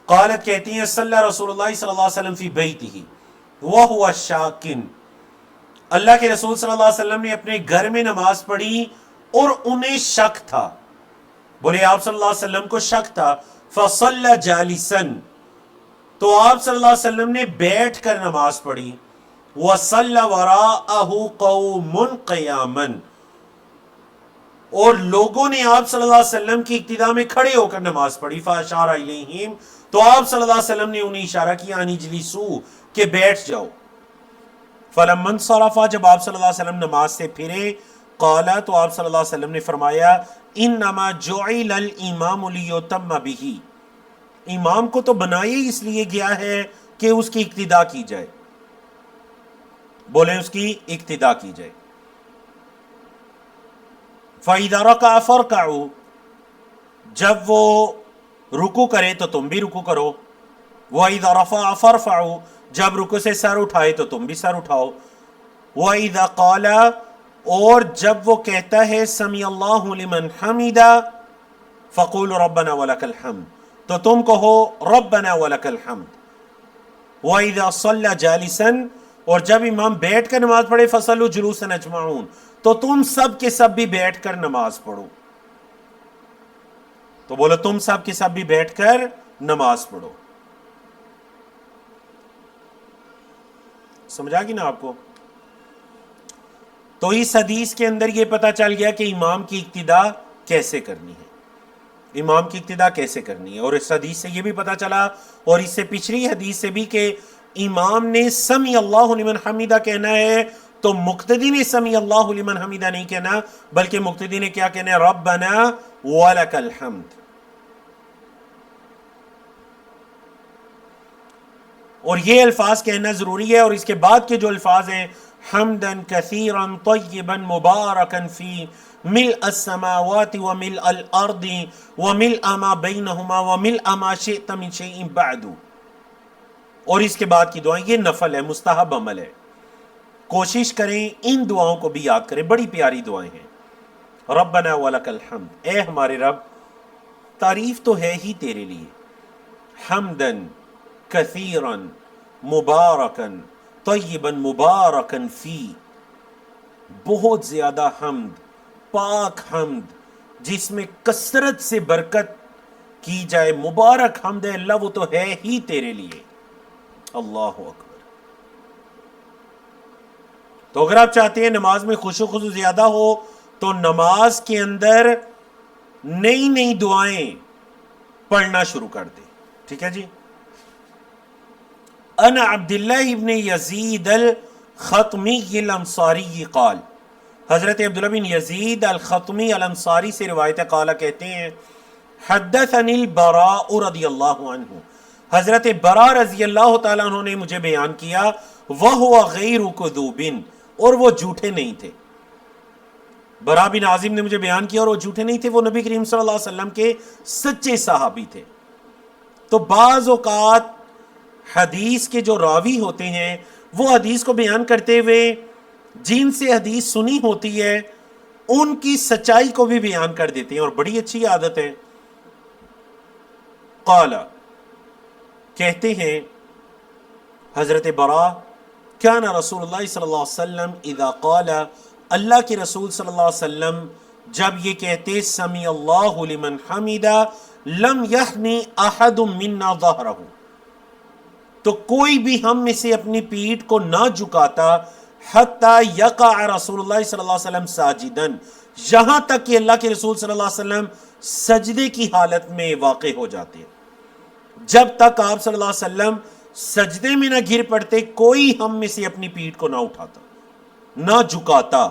قالت کہتی ہیں صلی رسول اللہ صلی اللہ علیہ وسلم فی بیتہ وہو شاکن، اللہ کے رسول صلی اللہ علیہ وسلم نے اپنے گھر میں نماز پڑھی اور انہیں شک تھا. بولے آپ صلی اللہ علیہ وسلم کو شک تھا. فصلی جالسا، تو آپ صلی اللہ علیہ وسلم نے بیٹھ کر نماز پڑھی. وصلی وراءہ قوم قیاما، اور لوگوں نے آپ صلی اللہ علیہ وسلم کی ابتدا میں کھڑے ہو کر نماز پڑھی. فاشار الیہم، تو آپ صلی اللہ علیہ وسلم نے انہیں اشارہ کیا ان اجلسوا، کہ بیٹھ جاؤ. فلما انصرف، جب آپ صلی اللہ علیہ وسلم نماز سے پھرے، قال، تو آپ صلی اللہ علیہ وسلم نے فرمایا انما جعل الامام لیتم بہ، امام کو تو بنایا ہی اس لیے گیا ہے کہ اس کی اقتدا کی جائے، بولیں اس کی اقتدا کی جائے۔ فَإِذَا رَكَعَ فَارْكَعُوا، جب وہ رکو کرے تو تم بھی رکو کرو۔ وَإِذَا رَفَعَ فَارْفَعُوا، جب رکو سے سر اٹھائے تو تم بھی سر اٹھاؤ۔ وَإِذَا قَالَ، اور جب وہ کہتا ہے سَمِعَ اللَّهُ لِمَنْ حَمِدَ فَقُولُوا رَبَّنَا وَلَكَ الْحَمْدُ، تو تم کہو رَبَّنَا وَلَكَ الْحَمْدُ۔ وَإِذَا صَلَّى جَالِسًا، اور جب امام بیٹھ کر نماز پڑھے فَصَلُّوا جُلُوسًا أَجْمَعُونَ، تو تم سب کے سب بھی بیٹھ کر نماز پڑھو۔ تو بولو تم سب کے سب بھی بیٹھ کر نماز پڑھو۔ سمجھا گی نا آپ کو؟ تو اس حدیث کے اندر یہ پتا چل گیا کہ امام کی اقتدا کیسے کرنی ہے، امام کی اقتدا کیسے کرنی ہے۔ اور اس حدیث سے یہ بھی پتا چلا، اور اس سے پچھلی حدیث سے بھی، کہ امام نے سمیع اللہ لمن حمیدہ کہنا ہے تو مقتدی نے سمیع اللہ لمن حمیدہ نہیں کہنا، بلکہ مقتدی نے کیا کہنا ہے؟ ربنا ولک الحمد۔ اور یہ الفاظ کہنا ضروری ہے، اور اس کے بعد کے جو الفاظ ہیں حمدن کثیرا طیبا مبارکا فی ملء السماوات وملء الارض وملء ما بینہما وملء ما شئت من شیء بعد، اور اس کے بعد کی دعائیں، یہ نفل ہے، مستحب عمل ہے۔ کوشش کریں ان دعاؤں کو بھی یاد کریں، بڑی پیاری دعائیں ہیں۔ ربنا ولک الحمد، اے ہمارے رب تعریف تو ہے ہی تیرے لیے، حمدن کثیرا مبارکا طیبا مبارکا فی، بہت زیادہ حمد، پاک حمد جس میں کثرت سے برکت کی جائے، مبارک حمد ہے اللہ، وہ تو ہے ہی تیرے لیے۔ اللہ اکبر۔ تو اگر آپ چاہتے ہیں نماز میں خشوع خضوع زیادہ ہو تو نماز کے اندر نئی نئی دعائیں پڑھنا شروع کر دیں، ٹھیک ہے جی۔ انا عبداللہ ابن یزید الخطمی الانصاری قال، حضرت عبداللہ بن یزید الخطمی الانصاری سے روایت قالہ کہتے ہیں حدثنی البراء رضی اللہ عنہ، حضرت براء رضی اللہ تعالیٰ عنہ نے مجھے بیان کیا، وَهُوَ غَيْرُ كُذُوبٍ، اور وہ جھوٹے نہیں تھے۔ براء بن عازم نے مجھے بیان کیا اور وہ جھوٹے نہیں تھے، وہ نبی کریم صلی اللہ علیہ وسلم کے سچے صحابی تھے۔ تو بعض اوقات حدیث کے جو راوی ہوتے ہیں وہ حدیث کو بیان کرتے ہوئے جن سے حدیث سنی ہوتی ہے ان کی سچائی کو بھی بیان کر دیتے ہیں، اور بڑی اچھی عادت ہے۔ قال، کہتے ہیں حضرت براء، کان رسول اللہ صلی اللہ علیہ وسلم اذا قال، اللہ کے رسول صلی اللہ علیہ وسلم جب یہ کہتے سمیع اللہ لمن حمیدہ لم یحنی احد منا ظہرہ، تو کوئی بھی ہم میں سے اپنی پیٹھ کو نہ جھکاتا، حتی یقع رسول اللہ صلی اللہ علیہ وسلم ساجدن، یہاں تک کہ اللہ کے رسول صلی اللہ علیہ وسلم سجدے کی حالت میں واقع ہو جاتے۔ جب تک آپ صلی اللہ علیہ وسلم سجدے میں نہ گر پڑتے کوئی ہم میں سے اپنی پیٹھ کو نہ اٹھاتا، نہ جھکاتا۔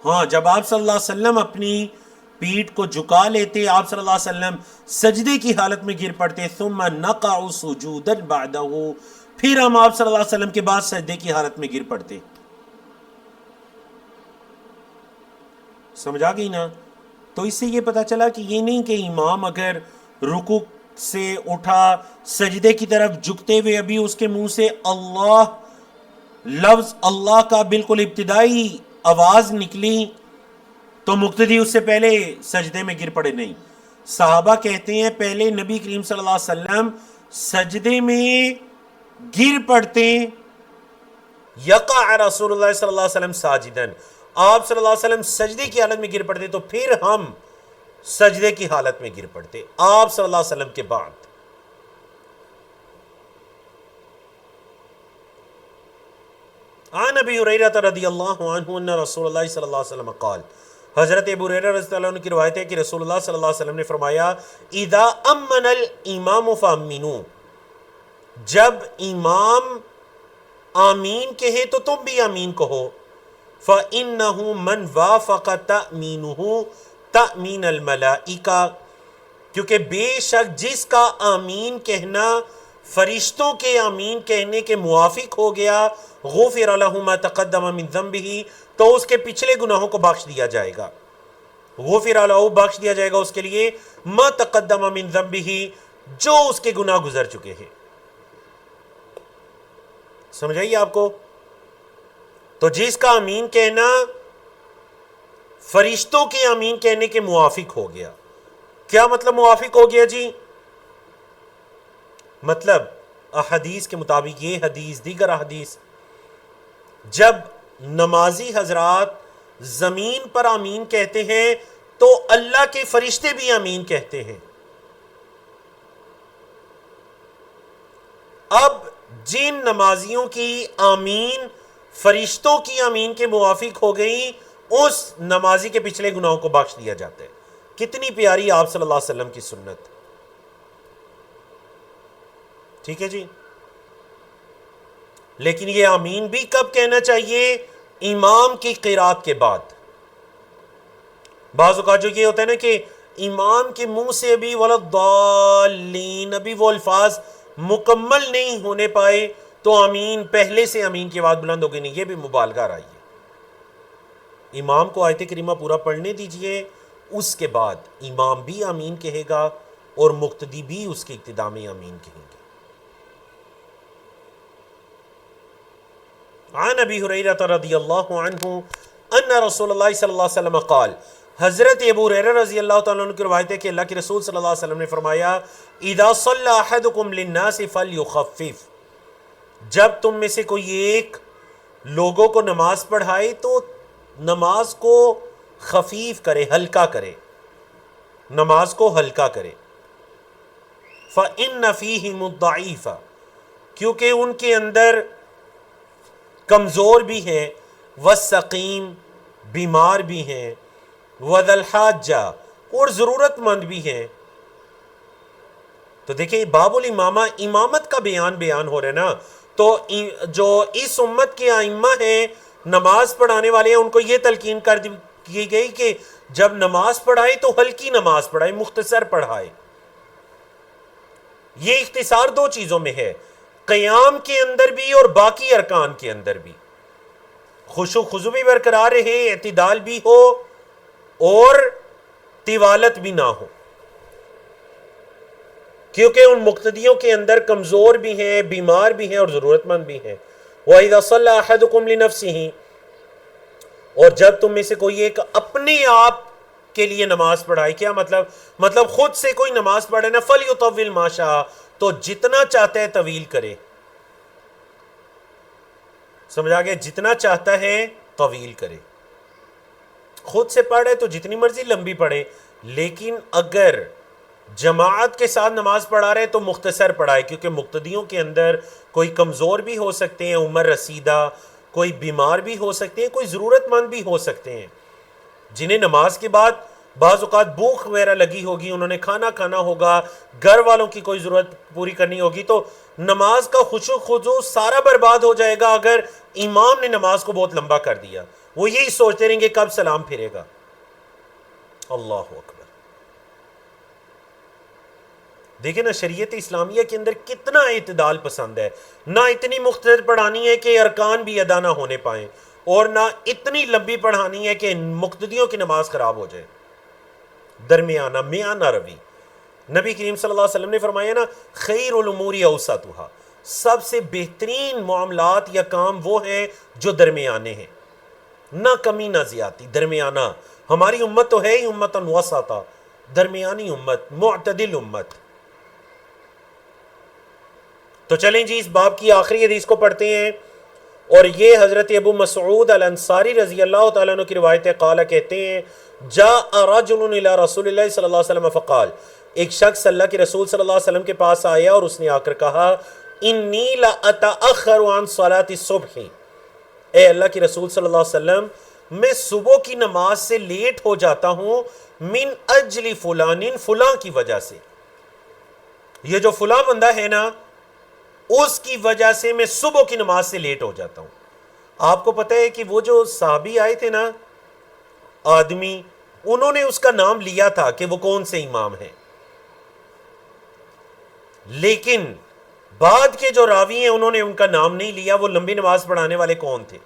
ہاں، جب آپ صلی اللہ علیہ وسلم اپنی پیٹھ کو جھکا لیتے، آپ صلی اللہ علیہ وسلم سجدے کی حالت میں گر پڑتے، ثم نقع سجودا بعدہ، پھر ہم آپ صلی اللہ علیہ وسلم کے بعد سجدے کی حالت میں گر پڑتے۔ سمجھا گئی نا؟ تو اس سے یہ پتا چلا کہ یہ نہیں کہ امام اگر رکوع سے اٹھا سجدے کی طرف جھکتے ہوئے ابھی اس کے منہ سے اللہ، لفظ اللہ کا بالکل ابتدائی آواز نکلی تو مقتدی اس سے پہلے سجدے میں گر پڑے، نہیں۔ صحابہ کہتے ہیں پہلے نبی کریم صلی اللہ علیہ وسلم سجدے میں گر پڑتے، یقع رسول اللہ صلی اللہ علیہ وسلم ساجدن، آپ صلی اللہ علیہ وسلم سجدے کی حالت میں گر پڑتے تو پھر ہم سجدے کی حالت میں گر پڑتے آپ صلی اللہ علیہ وسلم کے بعد۔ عن ابی ہریرہ رضی اللہ عنہ ان رسول اللہ صلی اللہ علیہ وسلم قال، حضرت ابو ہریرہ رضی اللہ عنہ کی روایت ہے کہ رسول اللہ صلی اللہ علیہ وسلم نے فرمایا اذا امن الامام فامنوا، جب امام آمین کہے تو تم بھی آمین کہو، فإنہ من وافق تأمینہ تأمین الملائکہ، کیونکہ بے شک جس کا آمین کہنا فرشتوں کے آمین کہنے کے موافق ہو گیا، غفر لہ ما تقدم من ذنبہ، تو اس کے پچھلے گناہوں کو بخش دیا جائے گا، غفر لہ بخش دیا جائے گا اس کے لیے، ما تقدم من ذنبہ جو اس کے گناہ گزر چکے ہیں۔ سمجھ آئیے آپ کو؟ تو جس کا آمین کہنا فرشتوں کے آمین کہنے کے موافق ہو گیا، کیا مطلب موافق ہو گیا جی؟ مطلب احادیث کے مطابق یہ حدیث، دیگر احادیث، جب نمازی حضرات زمین پر آمین کہتے ہیں تو اللہ کے فرشتے بھی آمین کہتے ہیں۔ اب جن نمازیوں کی آمین فرشتوں کی آمین کے موافق ہو گئی، اس نمازی کے پچھلے گناہوں کو بخش دیا جاتا ہے۔ کتنی پیاری آپ صلی اللہ علیہ وسلم کی سنت، ٹھیک ہے جی۔ لیکن یہ آمین بھی کب کہنا چاہیے؟ امام کی قرات کے بعد۔ بعض اوقات جو یہ ہوتا ہے نا کہ امام کے منہ سے ابھی ولضالین ابھی وہ الفاظ مکمل نہیں ہونے پائے تو آمین پہلے سے آمین کی آواز بلند ہو گئی، نہیں، یہ بھی مبالغہ رہی ہے۔ امام کو آیت کریمہ پورا پڑھنے دیجئے، اس کے بعد امام بھی آمین کہے گا اور مقتدی بھی اس کے اقتداء میں آمین کہیں گے۔ عن ابی ہریرہ رضی اللہ عنہ ان رسول اللہ صلی اللہ علیہ وسلم قال، حضرت ابو ہریرہ رضی اللہ تعالیٰ عنہ کی روایت ہے کہ اللہ کے رسول صلی اللہ علیہ وسلم نے فرمایا، اذا صلی احدکم للناس فلیخفف، جب تم میں سے کوئی ایک لوگوں کو نماز پڑھائے تو نماز کو خفیف کرے، ہلکا کرے، نماز کو ہلکا کرے۔ فإن فیہم الضعیف، کیونکہ ان کے اندر کمزور بھی ہیں، والسقیم بیمار بھی ہیں، وذا الحاجہ اور ضرورت مند بھی ہیں۔ تو دیکھیں باب الامامہ، امامت کا بیان ہو رہا ہے نا، تو جو اس امت کے ائمہ ہیں، نماز پڑھانے والے ہیں، ان کو یہ تلقین کر کی گئی کہ جب نماز پڑھائے تو ہلکی نماز پڑھائے، مختصر پڑھائے۔ یہ اختصار دو چیزوں میں ہے، قیام کے اندر بھی اور باقی ارکان کے اندر بھی، خشوع خضوع بھی برقرار رہے، اعتدال بھی ہو اور طوالت بھی نہ ہو، کیونکہ ان مقتدیوں کے اندر کمزور بھی ہیں، بیمار بھی ہیں اور ضرورت مند بھی ہیں۔ وَإِذَا صَلَّى أَحَدُكُمْ لِنَفْسِهِ، اور جب تم میں سے کوئی ایک اپنے آپ کے لیے نماز پڑھائے، کیا مطلب خود سے کوئی نماز پڑھے نا، فَلْيُطَوِّلْ مَا شَاءَ، تو جتنا چاہتا ہے طویل کرے، سمجھ آ گیا؟ جتنا چاہتا ہے طویل کرے، خود سے پڑھے تو جتنی مرضی لمبی پڑھے، لیکن اگر جماعت کے ساتھ نماز پڑھا رہے تو مختصر پڑھائے، کیونکہ مقتدیوں کے اندر کوئی کمزور بھی ہو سکتے ہیں، عمر رسیدہ، کوئی بیمار بھی ہو سکتے ہیں، کوئی ضرورت مند بھی ہو سکتے ہیں، جنہیں نماز کے بعد بعض اوقات بھوک وغیرہ لگی ہوگی، انہوں نے کھانا کھانا ہوگا، گھر والوں کی کوئی ضرورت پوری کرنی ہوگی، تو نماز کا خشوع خضوع سارا برباد ہو جائے گا اگر امام نے نماز کو بہت لمبا کر دیا۔ وہ یہی سوچتے رہیں گے کب سلام پھرے گا۔ اللہ اکبر۔ دیکھیں نا شریعت اسلامیہ کے اندر کتنا اعتدال پسند ہے، نہ اتنی مختصر پڑھانی ہے کہ ارکان بھی ادا نہ ہونے پائیں، اور نہ اتنی لمبی پڑھانی ہے کہ مقتدیوں کی نماز خراب ہو جائے، درمیانہ میانہ روی۔ نبی کریم صلی اللہ علیہ وسلم نے فرمایا نا، خیر الامور اوسطھا، سب سے بہترین معاملات یا کام وہ ہیں جو درمیانے ہیں، نہ کمی نہ زیادتی، درمیانہ۔ ہماری امت تو ہے ہی امت وسطا، درمیانی امت، معتدل امت۔ تو چلیں جی اس باب کی آخری حدیث کو پڑھتے ہیں، اور یہ حضرت ابو مسعود الانصاری رضی اللہ تعالیٰ عنہ کی روایت ہے، قال کہتے ہیں، جاء رجل الى رسول اللہ صلی اللہ علیہ وسلم فقال، ایک شخص اللہ کے رسول صلی اللہ علیہ وسلم کے پاس آیا اور اس نے آ کر کہا، انی لاتأخر عن صلاة الصبح، اے اللہ کے رسول صلی اللہ علیہ وسلم، میں صبح کی نماز سے لیٹ ہو جاتا ہوں، من اجل فلان، فلاں کی وجہ سے، یہ جو فلاں بندہ ہے نا اس کی وجہ سے میں صبح کی نماز سے لیٹ ہو جاتا ہوں۔ آپ کو پتہ ہے کہ وہ جو صحابی آئے تھے نا آدمی، انہوں نے اس کا نام لیا تھا کہ وہ کون سے امام ہیں، لیکن بعد کے جو راوی ہیں انہوں نے ان کا نام نہیں لیا، وہ لمبی نماز پڑھانے والے کون تھے؟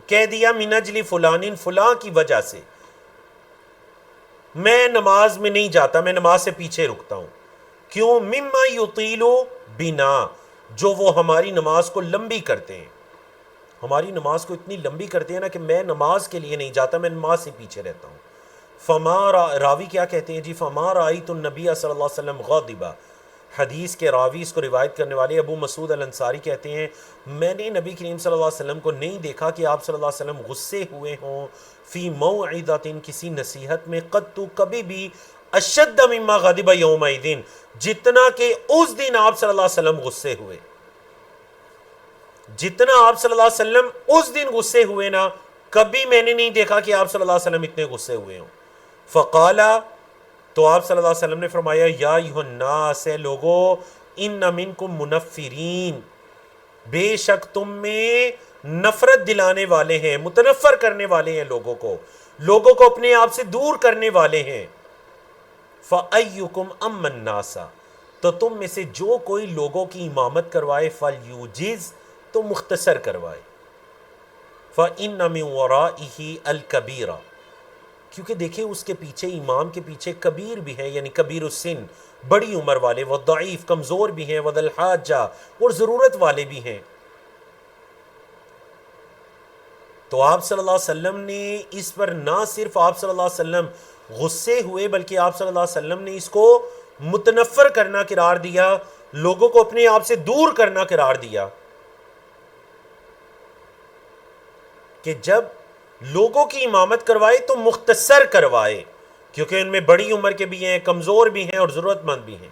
کہہ دیا من اجل فلان، فلاں کی وجہ سے میں نماز میں نہیں جاتا، میں نماز سے پیچھے رکتا ہوں. کیوں؟ مما یطیل بنا، جو وہ ہماری نماز کو لمبی کرتے ہیں، ہماری نماز کو اتنی لمبی کرتے ہیں نا کہ میں نماز کے لیے نہیں جاتا، میں نماز سے پیچھے رہتا ہوں. راوی کیا کہتے ہیں جی؟ فما رأیت النبی صلی اللہ علیہ وسلم غاضبا، حدیث کے راوی، اس کو روایت کرنے والے ابو مسعود الانصاری کہتے ہیں میں نے نبی کریم صلی اللہ علیہ وسلم کو نہیں دیکھا کہ آپ صلی اللہ علیہ وسلم غصے ہوئے ہوں فی موعظۃ، کسی نصیحت میں، قط کبھی بھی، اشد مما غضب یومئذ، جتنا کہ اس دن آپ صلی اللہ علیہ وسلم غصے ہوئے، جتنا آپ صلی اللہ علیہ وسلم اس دن غصے ہوئے نا، کبھی میں نے نہیں دیکھا کہ آپ صلی اللہ علیہ وسلم اتنے غصے ہوئے ہوں. فقالا، تو آپ صلی اللہ علیہ وسلم نے فرمایا یا ایھا الناس، اے لوگو، ان منکم منفرین، بے شک تم میں نفرت دلانے والے ہیں، متنفر کرنے والے ہیں، لوگوں کو اپنے آپ سے دور کرنے والے ہیں. فَأَيُّكُمْ أَمَّ النَّاسَ، تو تم میں سے جو کوئی لوگوں کی امامت کروائے، فَلْيُوجِزْ، تو مختصر کروائے. فَإِنَّ مِن وَرَائِهِ الْكَبِيرَ، کیونکہ دیکھیں اس کے پیچھے، امام کے پیچھے کبیر بھی ہیں، یعنی کبیر السن، بڑی عمر والے، وضعیف، کمزور بھی ہیں، وذل حاجہ، اور ضرورت والے بھی ہیں. تو آپ صلی اللہ علیہ وسلم نے اس پر نہ صرف آپ صلی اللہ علیہ وسلم غصے ہوئے، بلکہ آپ صلی اللہ علیہ وسلم نے اس کو متنفر کرنا قرار دیا، لوگوں کو اپنے آپ سے دور کرنا قرار دیا، کہ جب لوگوں کی امامت کروائے تو مختصر کروائے، کیونکہ ان میں بڑی عمر کے بھی ہیں، کمزور بھی ہیں، اور ضرورت مند بھی ہیں.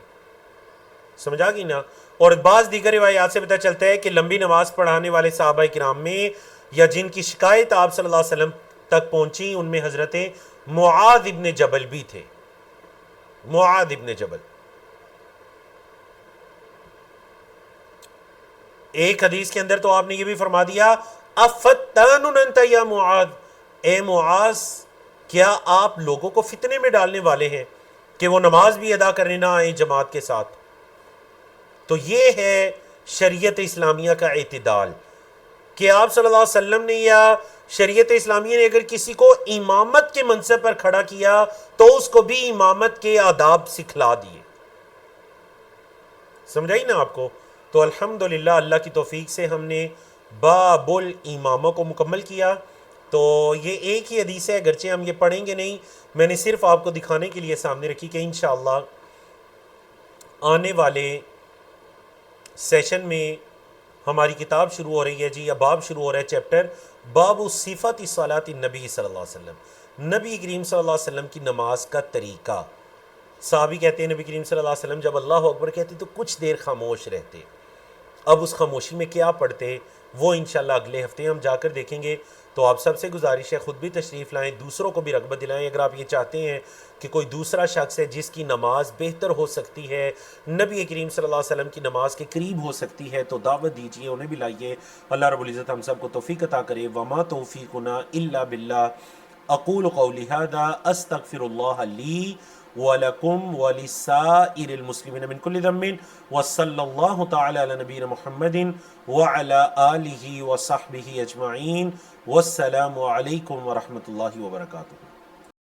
سمجھا گی نا؟ اور بعض دیگر روایات سے پتہ چلتا ہے کہ لمبی نماز پڑھانے والے صحابہ کرام میں، یا جن کی شکایت آپ صلی اللہ علیہ وسلم تک پہنچی، ان میں حضرت معاذ ابن جبل بھی تھے. معاذ ابن جبل، ایک حدیث کے اندر تو آپ نے یہ بھی فرما دیا افتان انت یا معاذ، اے معاذ، کیا آپ لوگوں کو فتنے میں ڈالنے والے ہیں کہ وہ نماز بھی ادا کرنے نہ آئیں جماعت کے ساتھ. تو یہ ہے شریعت اسلامیہ کا اعتدال، کہ آپ صلی اللہ علیہ وسلم نے، یا شریعت اسلامیہ نے اگر کسی کو امامت کے منصب پر کھڑا کیا تو اس کو بھی امامت کے آداب سکھلا دیے. سمجھائی نا آپ کو؟ تو الحمدللہ اللہ کی توفیق سے ہم نے باب الامامہ کو مکمل کیا. تو یہ ایک ہی حدیث ہے، اگرچہ ہم یہ پڑھیں گے نہیں، میں نے صرف آپ کو دکھانے کے لیے سامنے رکھی کہ انشاءاللہ آنے والے سیشن میں ہماری کتاب شروع ہو رہی ہے جی، یا باب شروع ہو رہا ہے، چیپٹر باب صفت صلاۃ النبی صلی اللہ علیہ وسلم، نبی کریم صلی اللہ علیہ وسلم کی نماز کا طریقہ. صحابی کہتے ہیں نبی کریم صلی اللہ علیہ وسلم جب اللہ اکبر کہتے تو کچھ دیر خاموش رہتے، اب اس خاموشی میں کیا پڑھتے، وہ انشاءاللہ اگلے ہفتے ہم جا کر دیکھیں گے. تو آپ سب سے گزارش ہے خود بھی تشریف لائیں، دوسروں کو بھی رغبت دلائیں. اگر آپ یہ چاہتے ہیں کہ کوئی دوسرا شخص ہے جس کی نماز بہتر ہو سکتی ہے، نبی کریم صلی اللہ علیہ وسلم کی نماز کے قریب ہو سکتی ہے، تو دعوت دیجیے، انہیں بھی لائیے. اللہ رب العزت ہم سب کو توفیق عطا کرے. وما توفیقنا الا باللہ. اقول قولی ھذا استغفر اللہ لی وَلَكُمْ وَلِسَائِرِ الْمُسْلِمِينَ مِنْ كُلِّ ذَنْبٍ وَصَلَّى اللَّهُ تَعَالَى عَلَى نَبِيِّنَا مُحَمَّدٍ وَعَلَى آلِهِ وَصَحْبِهِ أَجْمَعِينَ. وَالسَّلَامُ عَلَيْكُمْ وَرَحْمَةُ اللَّهِ وَبَرَكَاتُهُ.